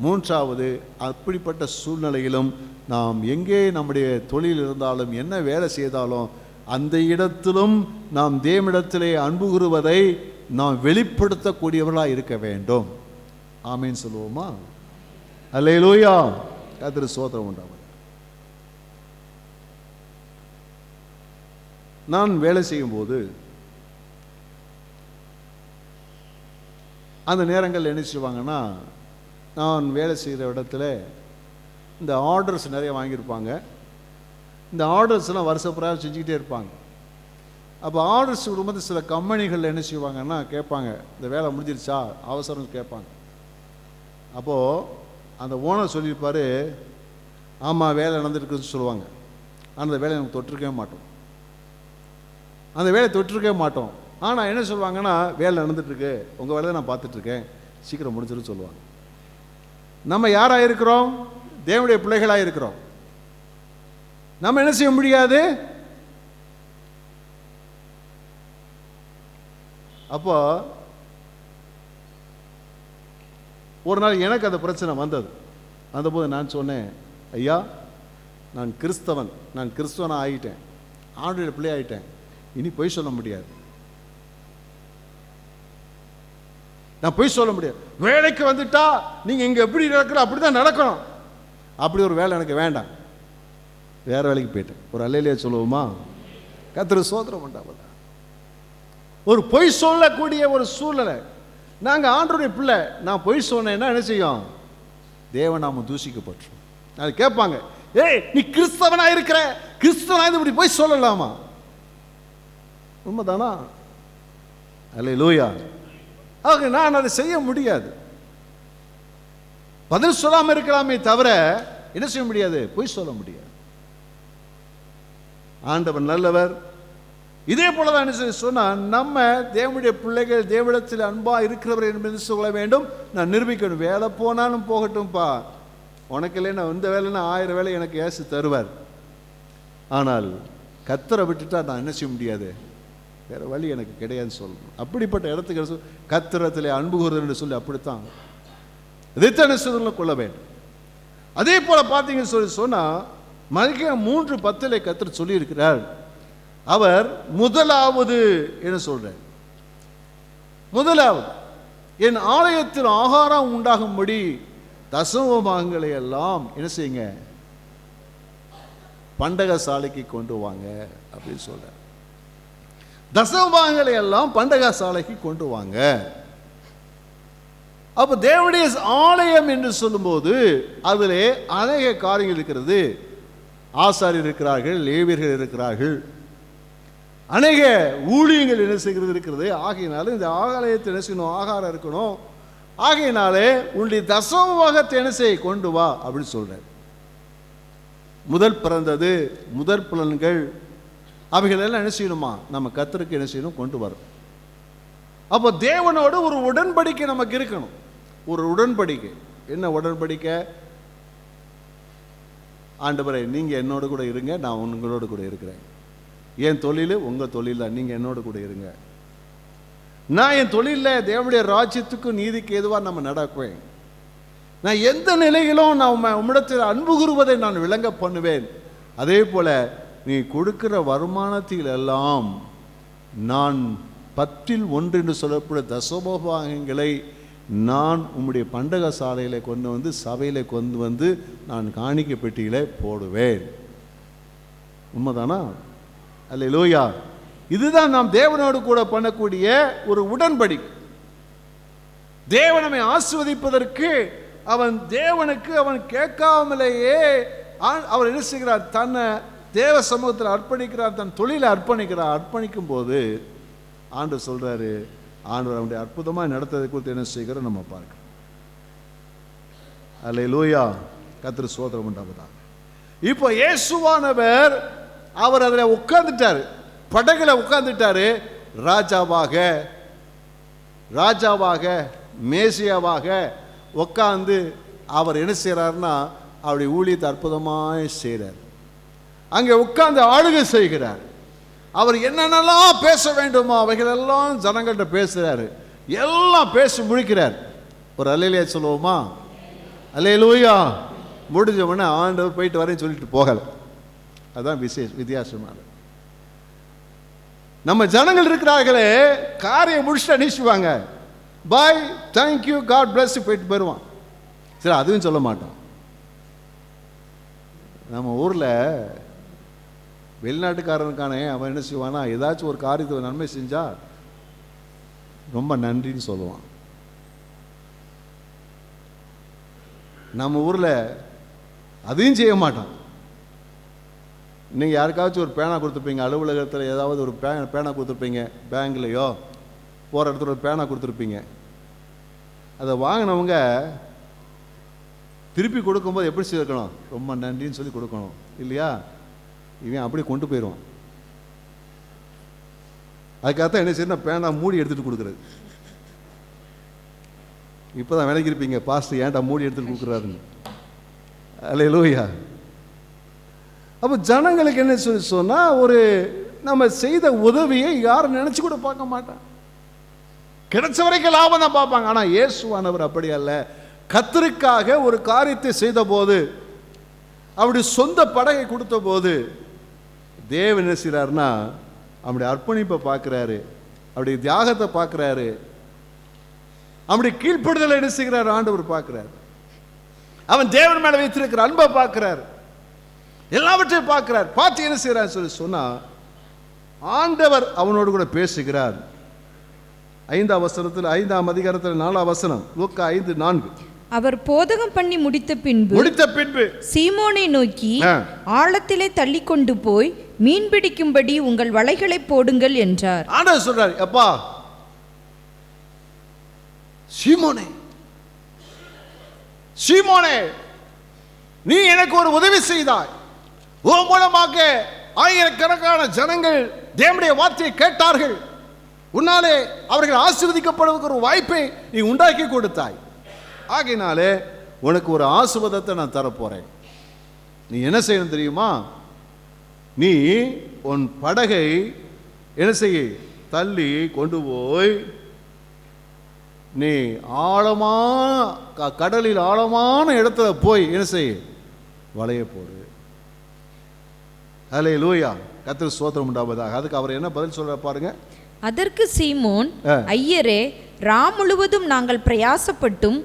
மூன்றாவது, அப்படிப்பட்ட சூழ்நிலையிலும் நாம் எங்கே நம்முடைய தொழில் இருந்தாலும் என்ன வேலை செய்தாலும் அந்த இடத்திலும் நாம் தேவனிடத்திலே அன்பு கூறுவதை நாம் வெளிப்படுத்தக்கூடியவர்களாக இருக்க வேண்டும். ஆமேன் சொல்லுவோமா? அல்லேலூயா. கர்த்தருக்கு ஸ்தோத்திரம் உண்டாவதாக. நான் வேலை செய்யும்போது அந்த நேரங்கள் என்ன செய்வாங்கன்னா, நான் வேலை செய்கிற இடத்துல இந்த ஆர்டர்ஸ் நிறைய வாங்கியிருப்பாங்க. இந்த ஆர்டர்ஸ்லாம் வருஷப்புறாக செஞ்சுக்கிட்டே இருப்பாங்க. அப்போ ஆர்டர்ஸ் விடும்போது சில கம்பெனிகள் என்ன செய்வாங்கன்னா கேட்பாங்க, இந்த வேலை முடிஞ்சிருச்சா அவசரம் கேட்பாங்க. அப்போது அந்த ஓனர் சொல்லியிருப்பார், ஆமாம் வேலை நடந்துருக்குன்னு சொல்லுவாங்க. அந்த வேலையை நமக்கு தொட்டிருக்கவே மாட்டோம். அந்த வேலையை தொட்டிருக்கவே மாட்டோம். ஆனால் என்ன சொல்லுவாங்கன்னா, வேலை நடந்துட்டுருக்கு, உங்கள் வேலையை நான் பார்த்துட்ருக்கேன், சீக்கிரம் முடிஞ்சிருன்னு சொல்லுவாங்க. நம்ம யாராக இருக்கிறோம்? தேவனுடைய பிள்ளைகளாக இருக்கிறோம். நம்ம என்ன செய்ய முடியாது? அப்போ ஒரு நாள் எனக்கு அந்த பிரச்சனை வந்தது. வந்தபோது நான் சொன்னேன், ஐயா நான் கிறிஸ்தவன், நான் கிறிஸ்தவனாக ஆகிட்டேன், ஆண்டுடைய பிள்ளை ஆகிட்டேன், இனி பொய் சொல்ல முடியாது. நான் பொய் சொல்ல முடியாது. வேலைக்கு வந்துட்டா நீங்க இங்க எப்படி நடக்கிற அப்படிதான் நடக்கணும், அப்படி ஒரு வேலை எனக்கு வேண்டாம், வேற வேலைக்கு போயிட்டேன். ஒரு அல்லேலூயா சொல்லுவோமா? கர்த்தருக்கு ஸ்தோத்திரம் உண்டாவதாக. ஒரு பொய் சொல்லக்கூடிய ஒரு சூழ்நிலை. நாங்க ஆண்டவருடைய பிள்ளை, நான் பொய் சொன்னேன்னா என்ன செய்யும்? தேவன் நாம தூசிக்கப்பட்டோம். அது கேட்பாங்க, ஏய் நீ கிறிஸ்தவனா இருக்கிற, கிறிஸ்தவனா இப்படி பொய் சொல்லலாமா? உண்மைதானா? அல்லேலூயா. ஆக நான் அதை செய்ய முடியாது. பதில் சொல்லாம இருக்கலாமே தவிர என்ன செய்ய முடியாது? பொய் சொல்ல முடியாது. ஆண்டவர் நல்லவர். இதே போலதான் என்ன சொன்னா, நம்ம தேவனுடைய பிள்ளைகள் தேவனிடத்தில் அன்பா இருக்கிறவர் என்பது சொல்ல வேண்டும். நான் நிரூபிக்கணும். வேலை போனாலும் போகட்டும்பா, உனக்கு இல்லைன்னா இந்த வேலைன்னா 1000 வேலை எனக்கு ஏசு தருவார். ஆனால் கர்த்தரை விட்டுட்டா நான் என்ன செய்ய முடியாது, வேற வழி எனக்கு கிடையாதுன்னு சொல்லணும். அப்படிப்பட்ட இடத்துக்கு கர்த்தரிடத்திலே அன்பு கூறுதல் என்று சொல்லி அப்படித்தான் இதைத்தான் கொள்ள வேண்டும். அதே போல பார்த்தீங்கன்னு சொல்லி சொன்னா, மல்கியா 3:10 கர்த்தர் சொல்லி இருக்கிறார். அவர் முதலாவது என்ன சொல்றார்? முதலாவது என் ஆலயத்தில் ஆகாரம் உண்டாகும்படி தசம பாகங்களை எல்லாம் என்ன செய்யுங்க, பண்டக சாலைக்கு கொண்டு வாங்க அப்படின்னு சொல்றார். தசம பாகங்களை எல்லாம் பண்டக சாலைக்கு கொண்டு வாங்க. அப்ப தேவனுடைய ஆலயம் என்று சொல்லும்போது அதிலே அநேக காரியங்கள் இருக்கிறது. ஆசாரியர் இருக்கிறார்கள், லேவியர்கள் இருக்கிறார்கள், அநேக ஊழியங்கள் என்ன செய்கிறது இருக்கிறது. ஆகையினால இந்த ஆலயத்தை என்ன செய்யணும், ஆகாரம் இருக்கணும். ஆகையினாலே உன்னுடைய தசம பாகத்தை என்ன செய்ய கொண்டு வா அப்படின்னு சொல்றார். முதல் பிறந்தது, முதற் பலன்கள், அவைகள் எல்லாம் என்ன செய்யணுமா, நம்ம கர்த்தருக்கு என்ன செய்யணும், கொண்டு வரும். அப்போ தேவனோடு ஒரு உடன்படிக்கை நமக்கு இருக்கணும். ஒரு உடன்படிக்கை. என்ன உடன்படிக்கை? ஆண்டவரே நீங்க என்னோட கூட இருங்க, நான் உங்களோட கூட இருக்கிறேன். என் தொழில் உங்க தொழில் தான், நீங்க என்னோட கூட இருங்க. நான் என் தொழிலில் தேவனுடைய ராஜ்யத்துக்கும் நீதிக்கு எதுவாக நம்ம நடக்குவேன். நான் எந்த நிலையிலும் நான் உம்மிடத்தில் அன்பு கூறுவதை நான் விளங்க பண்ணுவேன். அதே போல நீ கொடுக்கிற வருமானத்தில் எல்லாம் நான் 10% என்று சொல்லக்கூடிய தசமபாகங்களை நான் உம்முடைய பண்டக சாலையில கொண்டு வந்து, சபையில கொண்டு வந்து நான் காணிக்கை பெட்டியில போடுவேன். உண்மைதானா? அல்லேலூயா. இதுதான் நாம் தேவனோடு கூட பண்ணக்கூடிய ஒரு உடன்படிக்கை. தேவன் நம்மை ஆசீர்வதிப்பதற்கு தேவனுக்கு அவன் கேட்காமலேயே அவர் என்ன செய்கிறார், தன்னை தேவ சமூகத்தில் அர்ப்பணிக்கிறார், தன் தொழிலை அர்ப்பணிக்கிறார். அர்ப்பணிக்கும் போது ஆண்டவர் சொல்றாரு, ஆண்டவர் அவனுடைய அற்புதமாக நடத்ததை குறித்து என்ன செய்கிற நம்ம பார்க்கிறோம். அல்லேலூயா. கர்த்தருக்கு ஸ்தோத்திரம் உண்டாவதாக. இப்போ இயேசுவானவர் அவர் அதில் உட்கார்ந்துட்டாரு, படகுல உட்கார்ந்துட்டாரு. ராஜாவாக மேசியாவாக உட்கார்ந்து அவர் என்ன செய்கிறார்னா அவருடைய ஊழியத்தை அற்புதமாக செய்கிறார். அங்கே உட்கார்ந்து ஆளுகை செய்கிறார். அவர் என்னென்னலாம் பேச வேண்டுமோ அவைகளெல்லாம் ஜனங்கள்கிட்ட பேசுகிறாரு, எல்லாம் பேசி முடிக்கிறார். ஒரு அல்லேலூயா சொல்லுவோமா? அல்லேலூயா. முடிஞ்ச உடனே ஆண்டவர் போயிட்டு வரேன்னு சொல்லிட்டு போகலை. அதுதான் வித்தியாசமான. நம்ம ஜனங்கள் இருக்கிறார்களே, காரியம் முடிச்சுட்டு அனுப்பிச்சுவாங்க, பாய், தேங்க்யூ, காட் பிளஸ், போயிட்டு போயிடுவான். சரி, அதுவும் சொல்ல மாட்டோம். நம்ம ஊரில் வெளிநாட்டுக்காரனுக்கானே அவன் என்ன செய்வானா, ஏதாச்சும் ஒரு காரியத்தை நன்மை செஞ்சா ரொம்ப நன்றின்னு சொல்லுவான். நம்ம ஊரில் அதையும் செய்ய மாட்டான். நீங்கள் யாருக்காச்சும் ஒரு பேனா கொடுத்துருப்பீங்க, அலுவலகத்தில் ஏதாவது ஒரு பேனா கொடுத்துருப்பீங்க, பேங்க்லேயோ போகிற இடத்துல ஒரு பேனா கொடுத்துருப்பீங்க. அதை வாங்கினவங்க திருப்பி கொடுக்கும்போது எப்படி செய்யணும்? ரொம்ப நன்றின்னு சொல்லி கொடுக்கணும் இல்லையா? இவன் அப்படி கொண்டு போயிடுவான். அதுக்காகத்தான் என்ன செய்யணும், பேனா மூடி எடுத்துகிட்டு கொடுக்குறது. இப்போ தான் விளக்கிருப்பீங்க, பாஸ்டர் ஏன்டா மூடி எடுத்துகிட்டு கொடுக்குறாருன்னு. அல்லேலூயா. அப்போ ஜனங்களுக்கு என்ன சொல்லி சொன்னால், ஒரு நம்ம செய்த உதவியை யாரும் நினச்சி கூட பார்க்க மாட்டான். கிடைச்ச வரைக்கும் லாபம் தான் பார்ப்பாங்க. ஆனால் இயேசுவானவர் அப்படி அல்ல. கர்த்தருக்காக ஒரு காரியத்தை செய்த போது, அப்படி சொந்த படகை கொடுத்த போது, தேவன் என்ன செய்கிறாருன்னா, அவருடைய அர்ப்பணிப்பை பார்க்குறாரு, அவருடைய தியாகத்தை பார்க்குறாரு, அவருடைய கீழ்ப்படுதலை என்ன செய்கிறார் ஆண்டவர் பார்க்குறாரு. அவன் தேவன் மேலே வைத்திருக்கிற அன்பை பார்க்குறார், எல்லாவற்றையும் பார்க்கிறார். பார்த்து என்ன செய்யறார் சொல்லி சொன்னா, ஆண்டவர் அவனோடு கூட பேசுகிறார். 5ஆம் வசனத்தில், 5ஆம் அதிகாரத்தில் 4ஆம் வசனம், லூக்கா 5:4. அவர் போதகம் பண்ணி முடித்த பின்பு சீமோனை நோக்கி, ஆழத்திலே தள்ளி கொண்டு போய் மீன் பிடிக்கும்படி உங்கள் வலைகளை போடுங்கள் என்றார். ஆண்டவர் சொல்றார், அப்பா சீமோனே, சீமோனே, நீ எனக்கு ஒரு உதவி செய்தாய். உன் மூலமாக ஆயிரக்கணக்கான ஜனங்கள் தேவனுடைய வார்த்தையை கேட்டார்கள். உன்னாலே அவர்கள் ஆசீர்வதிக்கப்படுவதற்கு ஒரு வாய்ப்பை நீ உண்டாக்கி கொடுத்தாய். ஆகையினாலே உனக்கு ஒரு ஆசீர்வாதத்தை நான் தரப்போறேன். நீ என்ன செய்யணும் தெரியுமா? நீ உன் படகை என்ன செய்ய, தள்ளி கொண்டு போய் நீ ஆழமான கடலில் ஆழமான இடத்துல போய் என்ன செய்ய, வலைய போடு. அல்லேலூயா. கர்த்தருக்கு ஸ்தோத்திரம் உண்டாவதாக. அதுக்கு அவர் என்ன பதில் சொல்ற பாருங்க. அதற்கு சீமோன், ஐயரே, ரா முழுவதும் நாங்கள் பிரயாசப்பட்டும்,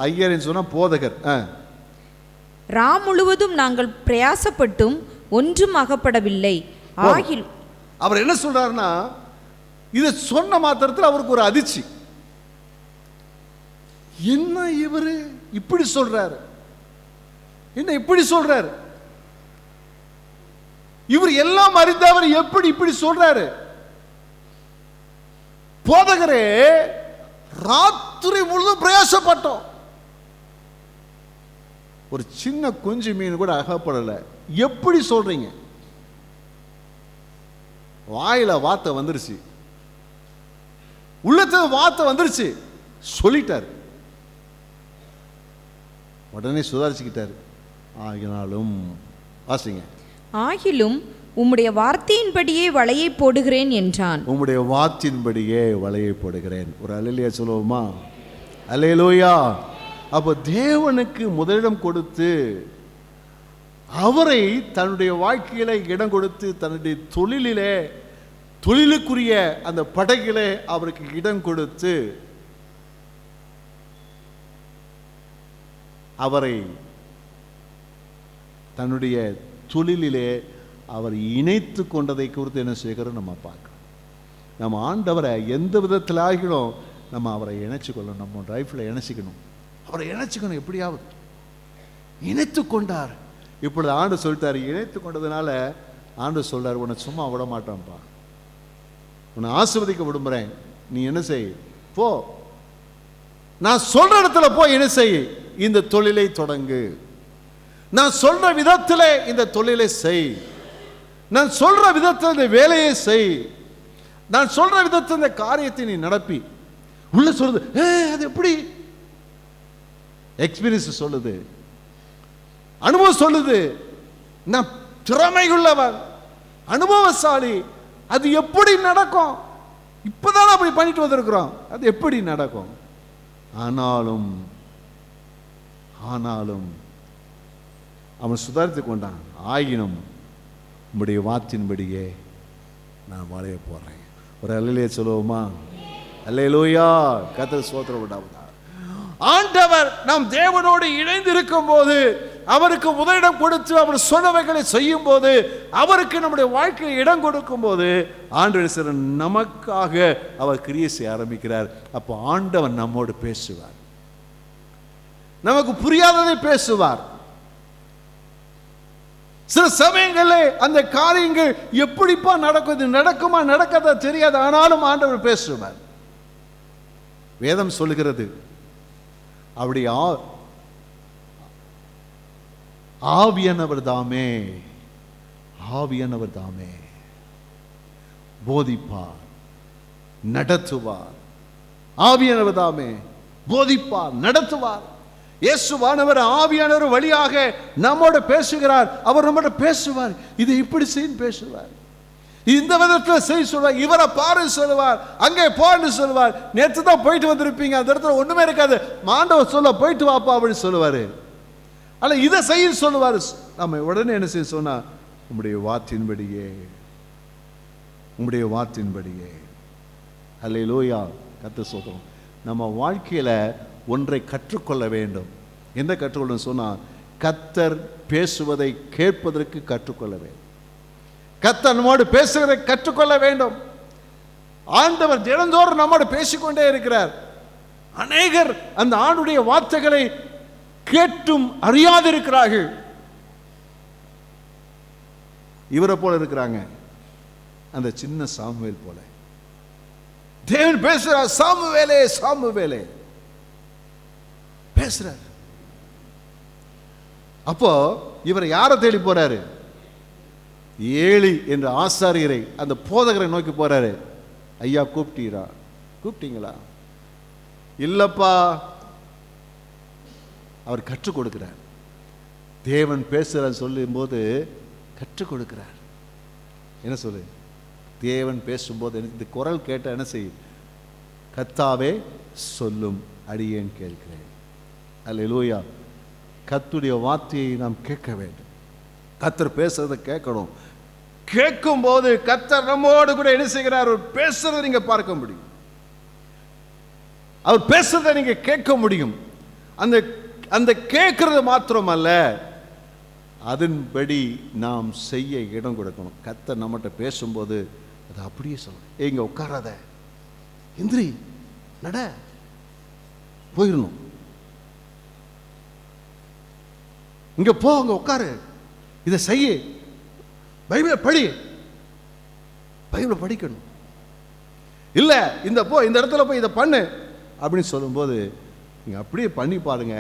ஐயர்னு சொன்னா போதகர், ரா முழுவதும் நாங்கள் பிரயாசப்பட்டும் ஒன்றும் அகப்படவில்லை. ஆகில் அவர் என்ன சொல்றாருன்னா, இதை சொன்ன மாத்திரத்தில் அவருக்கு ஒரு அதிர்ச்சி. என்ன இவரு இப்படி சொல்றாரு, என்ன இப்படி சொல்றாரு, இவர் எல்லாம் அறிந்தவர் எப்படி இப்படி சொல்றாரு? போதகரே, ராத்திரி முழுதும் பிரயாசப்பட்டோம், ஒரு சின்ன குஞ்சு மீன் கூட அகப்படல, எப்படி சொல்றீங்க? வாயில வார்த்தை வந்துருச்சு, உள்ளத்துல வார்த்தை வந்துருச்சு, சொல்லிட்டாரு. உடனே சுதாரிச்சுக்கிட்டாரு. ஆகினாலும் வாசிங்க. ஆகிலும் உம்முடைய வார்த்தையின்படியே வலையை போடுகிறேன் என்றான். உம்முடைய வார்த்தையின்படியே வலையை போடுகிறேன். ஒரு அல்லேலூயா சொல்லுவோமா? அல்லேலூயா. அப்போ தேவனுக்கு முதலிடம் கொடுத்து, அவரை தன்னுடைய வாழ்க்கையில இடம் கொடுத்து, தன்னுடைய தொழிலுக்குரிய அந்த படகிலே அவருக்கு இடம் கொடுத்து, அவரை தன்னுடைய தொழிலிலே அவர் இணைத்து கொண்டதை குறித்து என்ன செய்கிறோம் நம்ம பார்க்கணும். நம்ம ஆண்டவரை எந்த விதத்தில் ஆகிடும் நம்ம அவரை இணைச்சிக்கொள்ளணும். நம்ம லைஃப்பில் இணைச்சிக்கணும், அவரை இணைச்சிக்கணும். எப்படியாவது இணைத்து கொண்டார். இப்பொழுது ஆண்டு சொல்லிட்டார். இணைத்து கொண்டதுனால ஆண்டு சொல்றார், உன்னை சும்மா விட மாட்டான்ப்பா, உன்னை ஆசீர்வதிக்க விடுமுறேன். நீ என்ன செய், போ, நான் சொல்ற இடத்துல போய் என்ன செய், இந்த தொழிலை தொடங்கு, நான் சொல்ற விதத்தில் இந்த தொழிலை செய், நான் சொல்ற விதத்தில் இந்த வேலையை செய், நான் சொல்ற விதத்தில் இந்த காரியத்தை நீ நடப்பி. உள்ள சொல்லுது, அது எப்படி? எக்ஸ்பீரியன்ஸ் சொல்லுது, அனுபவம் சொல்லுது, நான் திறமையுள்ளவன், அனுபவசாலி. அது எப்படி நடக்கும்? இப்பதான் அப்படி பண்ணிட்டு வந்திருக்கிறோம். அது எப்படி நடக்கும்? ஆனாலும் அவன் சுதாரித்து கொண்டான். ஆயினும் உம்முடைய வார்த்தையின்படியே நான் வாழ போறேன். ஒரு அல்லேலூயா சொல்லுவோமா? அல்லேலூயா. கர்த்தர் ஸ்தோத்திரம் உண்டாவதாக. ஆண்டவர் நாம் தேவனோடு இணைந்து இருக்கும் போது, அவருக்கு முதலிடம் கொடுத்து அவர் சொன்னவைகளை செய்யும் போது, அவருக்கு நம்முடைய வாழ்க்கையை இடம் கொடுக்கும் போது, ஆண்டவர் நமக்காக அவர் கிரியை செய்ய ஆரம்பிக்கிறார். அப்போ ஆண்டவர் நம்மோடு பேசுவார், நமக்கு புரியாததை பேசுவார். சில சமயங்களில் அந்த காரியங்கள் எப்படிப்பா நடக்கும், இது நடக்குமா நடக்காதா தெரியாது, ஆனாலும் ஆண்டவர் பேசுவார். வேதம் சொல்லுகிறது, அப்படி ஆவியானவர் தாமே போதிப்பார், நடத்துவார். ஆவியானவர் தாமே போதிப்பார், நடத்துவார். இயேசுவானவர் ஆவியானவர் வழியாக நம்மோடு பேசுகிறார். அவர் நம்மோடு பேசுவார். இது இப்படி செய்து பேசுவார், இந்த விதத்தில் செய்ய சொல்வார், இவரை பாரு சொல்லுவார், அங்கே போன்னு சொல்லுவார். நேற்று தான் போயிட்டு வந்திருப்பீங்க, அந்த இடத்துல ஒண்ணுமே இருக்காது, ஆண்டவர் சொல்ல போயிட்டு வாப்பா அப்படின்னு சொல்லுவாரு. அல்ல இதை செய்ய சொல்லுவார். நம்ம உடனே என்ன செய்ய சொன்னா, உம்முடைய வார்த்தையின்படியே. அல்லேலூயா. கர்த்தர் ஸ்தோத்திரம். நம்ம வாழ்க்கையில ஒன்றை கற்றுக்கொள்ள வேண்டும். என்ன கற்றுக்கொள்ள சொன்னா, கர்த்தர் பேசுவதை கேட்பதற்கு கற்றுக்கொள்ள வேண்டும். கர்த்தர் நம்மோடு பேசுவதை கற்றுக்கொள்ள வேண்டும். ஆண்டவர் தினந்தோறும் நம்மோடு பேசிக்கொண்டே இருக்கிறார். அநேகர் அந்த ஆண்டுடைய வார்த்தைகளை கேட்டும் அறியாதிருக்கிறார்கள். இவரை போல இருக்கிறாங்க, அந்த சின்ன சாமுவேல் போல. தேவன் பேசுறார், சாமுவேலே பேசுறார். அப்போ இவர் யாரை தேடி போறாரு? ஏலி என்ற ஆசாரியரை, அந்த போதகரை நோக்கி போறாரு. ஐயா கூப்பிட்டீங்களா? இல்லப்பா. அவர் கற்றுக் கொடுக்கிறார். தேவன் பேசுறார் சொல்லும் போது கற்றுக் கொடுக்கிறார். என்ன சொல்லு? தேவன் பேசும்போது எனக்கு இந்த குரல் கேட்ட என்ன செய்யும்? கர்த்தாவே சொல்லும், அடியேன் கேட்கிறேன். அல்லேலூயா. கர்த்தருடைய வார்த்தையை நாம் கேட்க வேண்டும். கர்த்தர் பேசுறதை கேட்கணும். கேட்கும் போது கர்த்தர் நம்மோடு கூட என்ன செய்கிறார்? அவர் பேசுறதை நீங்க பார்க்க முடியும், அவர் பேசுறதை நீங்க கேட்க முடியும். அந்த கேட்கறது மாத்திரமல்ல, அதன்படி நாம் செய்ய இடம் கொடுக்கணும். கர்த்தர் நம்மகிட்ட பேசும்போது அதை அப்படியே சொல்லணும். இங்க உட்காராத, எந்திரி, நட, போயிடணும். இங்க போ, அங்க உட்காரு, இதை செய்ய, பைபிளை படி, பைபிளை படிக்கணும். இல்ல இந்த போ, இந்த இடத்துல போய் இதை பண்ணு அப்படின்னு சொல்லும்போது நீங்க அப்படியே பண்ணி பாருங்க,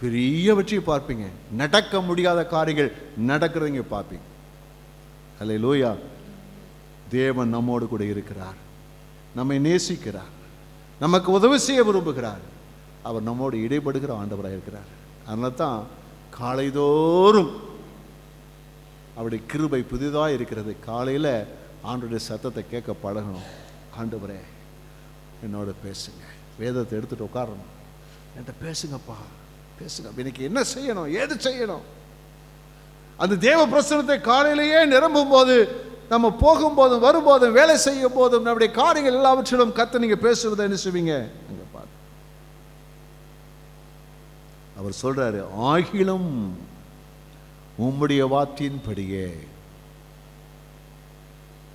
பெரிய வெற்றியை பார்ப்பீங்க. நடக்க முடியாத காரியங்கள் நடக்கிறவங்க பார்ப்பீங்க. அல்லேலூயா. தேவன் நம்மோடு கூட இருக்கிறார், நம்மை நேசிக்கிறார், நமக்கு உதவி செய்ய விரும்புகிறார். அவர் நம்மோடு இடைப்படுகிற ஆண்டவராக இருக்கிறார். அதனால தான் காலைதோறும் அவருடைய கிருபை புதிதாக இருக்கிறது. காலையில் ஆண்டவருடைய சத்தத்தை கேட்க பழகணும். ஆண்டவரே என்னோட பேசுங்க, வேதத்தை எடுத்துட்டு உட்காரணும், என்கிட்ட பேசுங்கப்பா, பேசுங்க. இன்னைக்கு என்ன செய்யணும், ஏது செய்யணும்? அந்த தேவ பிரசனத்தை காலையிலேயே நிரம்பும் போது, நம்ம போகும்போதும் வரும்போதும் வேலை செய்யும் போதும் நம்முடைய காரியங்கள் எல்லாவற்றிலும் கர்த்தர் நீங்க பேசுவதை என்ன செய்வீங்க? அங்க பாரு, அவர் சொல்றாரு, ஆகிலும் உம்முடைய வார்த்தையின்படியே,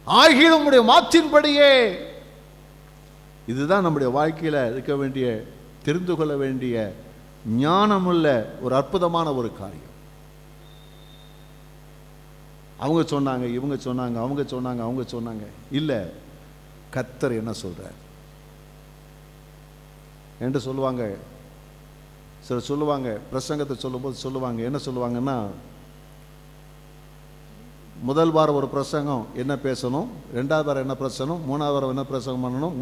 ஆகிலும் உம்முடைய வார்த்தையின்படியே. இதுதான் நம்முடைய வாழ்க்கையில இருக்க வேண்டிய, தெரிந்து கொள்ள வேண்டிய ஞானமுள்ள ஒரு அற்புதமான ஒரு காரியம். அவங்க சொன்னாங்க, இவங்க சொன்னாங்க, அவங்க சொன்னாங்க, அவங்க சொன்னாங்க இல்ல, கர்த்தர் என்ன சொல்றார் என்று சொல்லுவாங்க. சிலர் சொல்லுவாங்க, பிரசங்கத்தை சொல்லும்போது சொல்லுவாங்க, என்ன சொல்லுவாங்கன்னா, முதல் வாரம் ஒரு பிரசங்கம் என்ன பேசணும், ரெண்டாவது வாரம் என்ன பிரசங்கம், மூணாவது வாரம் என்ன பிரசங்கம் பண்ணணும்,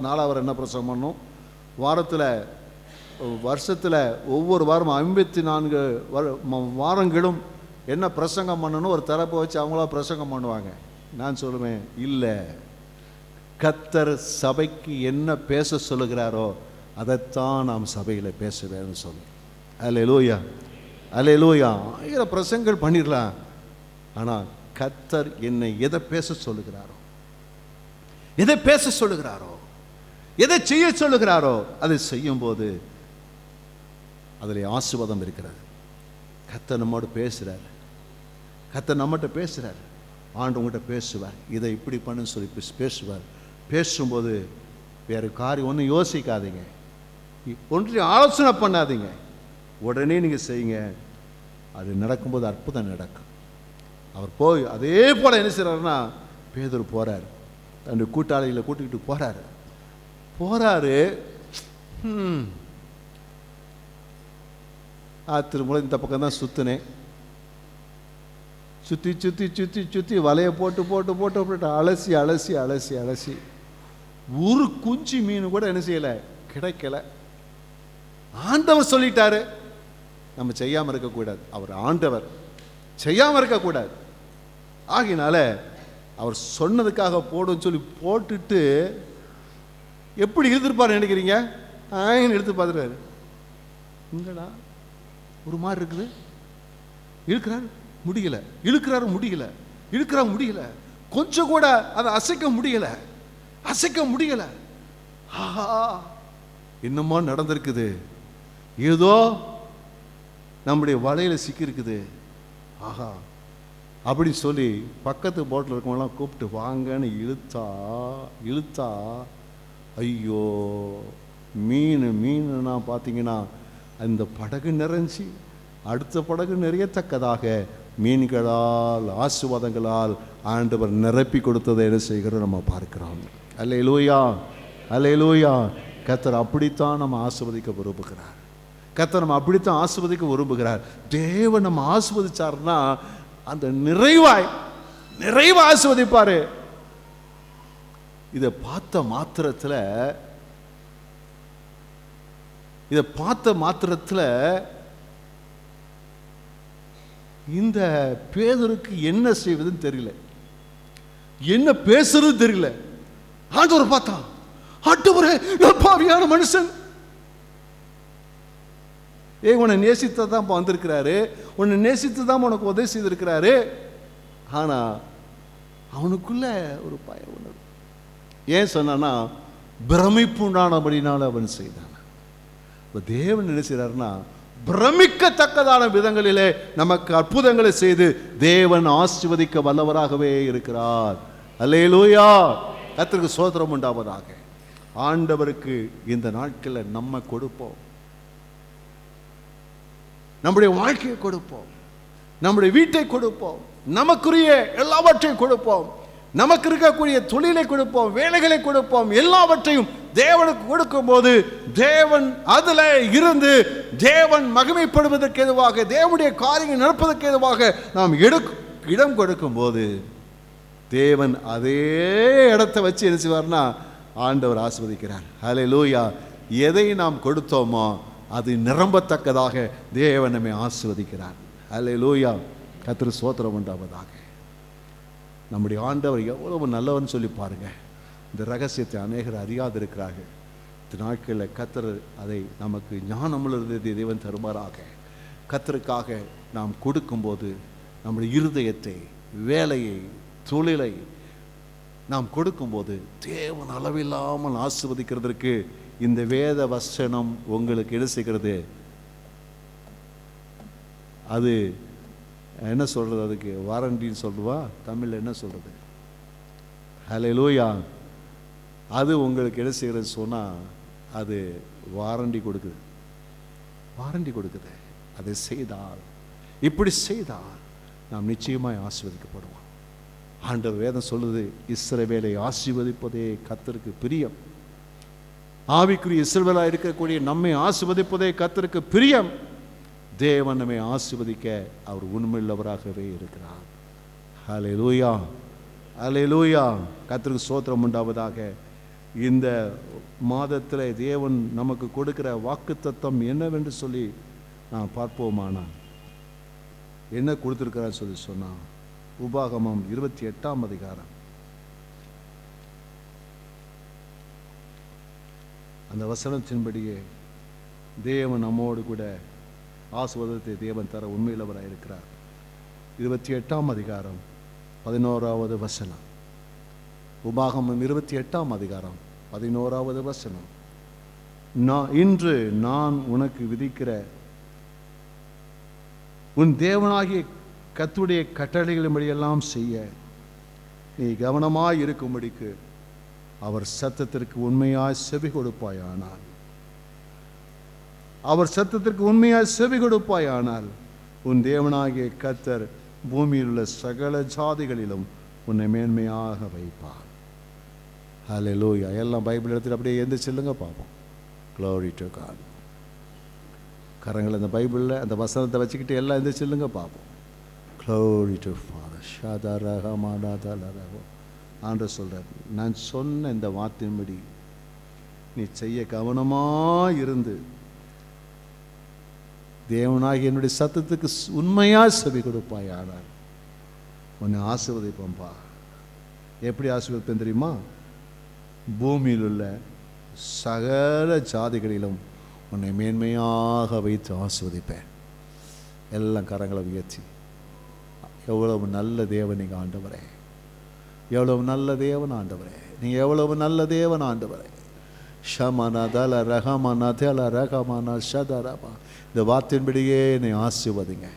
நாலாவது வாரம் என்ன பிரசங்கம் பண்ணணும், வாரத்தில் வருஷத்தில் ஒவ்வொரு வாரம் 54 வாரங்களும் என்ன பிரசங்கம் பண்ணணும் ஒரு தரப்பை வச்சு அவங்களா பிரசங்கம் பண்ணுவாங்க. நான் சொல்லுவேன், இல்லை, கர்த்தர் சபைக்கு என்ன பேச சொல்லுகிறாரோ அதைத்தான் நாம் சபையில் பேச வேணும்னு சொல்லுவேன். அல்லேலூயா, அல்லேலூயா. 1000 பிரசங்கள் பண்ணிடலாம், ஆனால் கர்த்தர் என்னை எதை பேச சொல்லுகிறாரோ, எதை பேச சொல்லுகிறாரோ, எதை செய்ய சொல்லுகிறாரோ அதை செய்யும்போது அதில் ஆசீர்வாதம் இருக்கிறது. கர்த்தர் நம்மோடு பேசுகிறார், கர்த்தர் நம்மகிட்ட பேசுகிறார், ஆண்டவங்கிட்ட பேசுவார், இதை இப்படி பண்ணுன்னு சொல்லி பேசுவார். பேசும்போது வேறு காரியம் ஒன்றும் யோசிக்காதீங்க, ஒன்றையும் ஆலோசனை பண்ணாதீங்க, உடனே நீங்கள் செய்யுங்க. அது நடக்கும்போது அற்புதம் நடக்கும். அவர் போய் அதே போல் என்ன செய்கிறாருன்னா, பேதுரு போகிறார், தன்னுடைய கூட்டாளிகளை கூட்டிக்கிட்டு போகிறாரு. திரும்ப இந்த பக்கம் தான் சுற்றினேன், சுற்றி சுற்றி சுற்றி சுற்றி வலையை போட்டு போட்டு போட்டு போட்டு அலசி அலசி அலசி அலசி ஒரு குஞ்சு மீன் கூட என்ன செய்யலை, கிடைக்கல. ஆண்டவர் சொல்லிட்டாரு, நம்ம செய்யாமல் இருக்கக்கூடாது. அவர் ஆண்டவர், செய்யாமல் இருக்கக்கூடாது. ஆகினால அவர் சொன்னதுக்காக போடுன்னு சொல்லி போட்டுட்டு எப்படி இழுத்துருப்பாரு நினைக்கிறீங்க? எடுத்து பார்த்துட்டாரு, இங்கடா ஒரு மாதிரி இருக்குது, இழுக்கிறாரு முடியல, இழுக்கிறாரு முடியல, இழுக்கிறாரு முடியல, கொஞ்சம் கூட அதை அசைக்க முடியல, அசைக்க முடியல. ஆஹா, என்னமோ நடந்திருக்குது, ஏதோ நம்முடைய வலையில சிக்கி இருக்குது. ஆஹா அப்படின்னு சொல்லி பக்கத்து போட்டில் இருக்கவங்களாம் கூப்பிட்டு வாங்கன்னு இழுத்தா இழுத்தா, ஐயோ, மீனுன்னா பார்த்தீங்கன்னா அந்த படகு நிறைஞ்சி அடுத்த படகு நிறையத்தக்கதாக மீன்களால் ஆசீர்வாதங்களால் ஆண்டவர் நிரப்பி கொடுத்ததை என்ன செய்கிறோம் நம்ம பார்க்கிறோம். அல்லேலூயா, அல்லேலூயா. கர்த்தர் அப்படித்தான் நம்ம ஆசீர்வதிக்க விரும்புகிறார். கர்த்தர் நம்ம அப்படித்தான் ஆசீர்வதிக்க விரும்புகிறார். தேவன் நம்ம ஆசீர்வதிச்சார்னா அந்த நிறைவாய் ஆசீர்வதிப்பாரு. இதை பார்த்த மாத்திரத்தில் இந்த பேதுருக்கு என்ன செய்வதுன்னு தெரியல, என்ன பேசுறது தெரியல. ஆண்டவர் பார்த்தா, ஆண்டவரே நான் பாவியான மனுஷன், உன்னை நேசித்து தான் வந்திருக்கிறாரு, உன்னை நேசித்து தான் உனக்கு உதவி செய்திருக்கிறாரு. ஆனா அவனுக்குள்ள ஒரு பய உணர்வு. ஏன் சொன்னா, பிரமிப்பு உண்டானபடினால அவன் செய்தான். தேவன் என்ன செய்றாருன்னா, பிரமிக்கத்தக்கதான விதங்களிலே நமக்கு அற்புதங்களை செய்து தேவன் ஆசீர்வதிக்க வல்லவராகவே இருக்கிறார். அல்லேலூயா, கர்த்தருக்கு ஸ்தோத்திரம் உண்டாவதாக. ஆண்டவருக்கு இந்த நாட்களில் நம்ம கொடுப்போம், நம்முடைய வாழ்க்கையை கொடுப்போம், நம்முடைய வீட்டை கொடுப்போம், நமக்குரிய எல்லாவற்றையும் கொடுப்போம், நமக்கு இருக்கக்கூடிய தொழிலை கொடுப்போம், வேலைகளை கொடுப்போம். எல்லாவற்றையும் தேவனுக்கு கொடுக்கும் போது தேவன் அதில் இருந்து தேவன் மகிமைப்படுவதற்கு ஏதுவாக, தேவனுடைய காரியங்கள் நடப்பதற்கு ஏதுவாக நாம் இடம் கொடுக்கும் போது தேவன் அதே இடத்தை வச்சு என்ன செய்வார்னா ஆண்டவர் ஆசீர்வதிக்கிறார். ஹல்லேலூயா. எதை நாம் கொடுத்தோமோ அது நிரம்பத்தக்கதாக தேவன் நம்மை ஆசீர்வதிக்கிறார். ஹல்லேலூயா. கர்த்தருக்கு ஸ்தோத்திரம் உண்டாவதாக. நம்முடைய ஆண்டவர் எவ்வளவு நல்லவன் சொல்லி பாருங்க. இந்த ரகசியத்தை அநேகர் அறியாதிருக்கிறார்கள். இந்த நாட்களில் கர்த்தர் அதை நமக்கு ஞானமுள்ள தேவன் தருமாறாக. கர்த்தருக்காக நாம் கொடுக்கும்போது நம்முடைய இருதயத்தை, வேலையை, தொழிலை நாம் கொடுக்கும்போது தேவன் அளவில்லாமல் ஆசீர்வதிக்கிறதற்கு இந்த வேத வசனம் உங்களுக்கு என்ன செய்கிறது? அது என்ன சொல்றது? அதுக்கு வாரண்டின்னு சொல்லுவா, தமிழில் என்ன சொல்றது? ஹல்லேலூயா. அது உங்களுக்கு என்ன செய்கிறது சொன்னால் அது வாரண்டி கொடுக்குது, வாரண்டி கொடுக்குது. அதை செய்தால், இப்படி செய்தால் நாம் நிச்சயமாய் ஆசீர்வதிக்கப்படுவோம். ஆண்டவர் வேதம் சொல்லுது, இஸ்ரவேலை ஆசீர்வதிப்பதே கர்த்தருக்கு பிரியம். ஆவிக்குரிய இஸ்ரவேலாக இருக்கக்கூடிய நம்மை ஆசீர்வதிப்பதே கர்த்தருக்கு பிரியம். தேவன் நம்மை ஆசீர்வதிக்க அவர் உண்மையுள்ளவராகவே இருக்கிறார். ஹல்லேலூயா, ஹல்லேலூயா. கர்த்தருக்கு ஸ்தோத்திரம் உண்டாவதாக. இந்த மாதத்தில் தேவன் நமக்கு கொடுக்கிற வாக்குத்தத்தம் என்னவென்று சொல்லி நான் பார்ப்போமானா, என்ன கொடுத்துருக்கிறான்னு சொல்லி சொன்னால், உபாகமம் 28ஆம் அதிகாரம். அந்த வசனத்தின்படியே தேவன் நம்மோடு கூட ஆசீர்வாதத்தை தேவன் தர உண்மையிலவராக இருக்கிறார். 28ஆம் அதிகாரம் 11வது வசனம். உபாகமம் 28ஆம் அதிகாரம் 11வது வசனம். இன்று நான் உனக்கு விதிக்கிற உன் தேவனாகிய கர்த்தருடைய கட்டளைகளின்படியெல்லாம் செய்ய நீ கவனமாய் இருக்கும்படிக்கு அவர் சத்தத்திற்கு உண்மையாய் செவி கொடுப்பாயானால், அவர் சத்தத்திற்கு உண்மையாய் செவி கொடுப்பாயானால் உன் தேவனாகிய கர்த்தர் பூமியில் உள்ள சகல ஜாதிகளிலும் உன்னை மேன்மையாக வைப்பார். ஹல்லேலூயா. எல்லாம் பைபிள் எடுத்துட்டு அப்படியே எந்த சொல்லுங்க பார்ப்போம். Glory to God. கரங்கள் அந்த பைபிளில் அந்த வசனத்தை வச்சுக்கிட்டு எல்லாம் எந்த சொல்லுங்க பார்ப்போம். Glory to Father. ஆண்டவர் சொல்றார், நான் சொன்ன இந்த வார்த்தையின்படி நீ செய்ய கவனமாக இருந்து தேவனாகி என்னுடைய சத்தத்துக்கு உண்மையாக செவி கொடுப்பாயானால் உன்னை ஆசீர்வதிப்பம்பா. எப்படி ஆசீர்வதிப்பேன் தெரியுமா? பூமியில் உள்ள சகல ஜாதிகளிலும் உன்னை மேன்மையாக வைத்து ஆசீர்வதிப்பேன். எல்லாம் கரங்களை உயர்த்தி, எவ்வளவு நல்ல தேவன் நீங்கள் ஆண்டவரே, எவ்வளவு நல்ல தேவன் ஆண்டவரே, நீங்கள் எவ்வளவு நல்ல தேவன் ஆண்டவரே. ஷமனா தல ரஹமனா தல ரஹமனா ஷதரபா. இந்த வார்த்தையின்படியே என்னை ஆசீர்வதிங்க,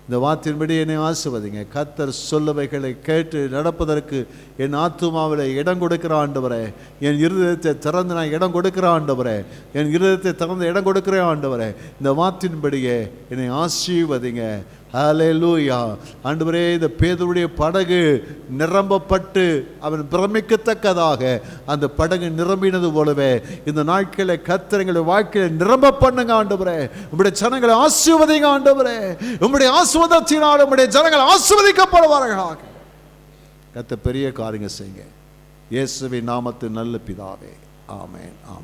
இந்த வார்த்தையின்படி என்னை ஆசீர்வதிங்க. கர்த்தர் சொல்லுவைகளை கேட்டு நடப்பதற்கு என் ஆத்துமாவில் இடம் கொடுக்கிற ஆண்டவரே, என் இருதயத்தை திறந்து நான் இடம் கொடுக்கிற ஆண்டவரே, என் இருதயத்தை திறந்து இடம் கொடுக்கிற ஆண்டவரே, இந்த வார்த்தையின்படியே என்னை ஆசீர்வதிங்க. ஹல்லேலூயா. ஆண்டவரே, இந்த பேதுருடைய படகு நிரம்பப்பட்டு அவன் பிரமிக்கத்தக்கதாக அந்த படகு நிரம்பினது போலவே இந்த நாட்களை கர்த்தர் எங்களுடைய வாழ்க்கையை நிரம்ப பண்ணுங்க ஆண்டவரே. உங்களுடைய ஜனங்களை ஆசீர்வதிங்க ஆண்டவரே. உங்களுடைய ஆசீர்வாதத்தினால் உங்களுடைய ஜனங்கள் ஆசீர்வதிக்கப்படுவார்களாக. கர்த்தர் பெரிய காரியங்கள் செய்யுங்க. இயேசுவின் நாமத்தில் நல்ல பிதாவே, ஆமென். ஆமென்.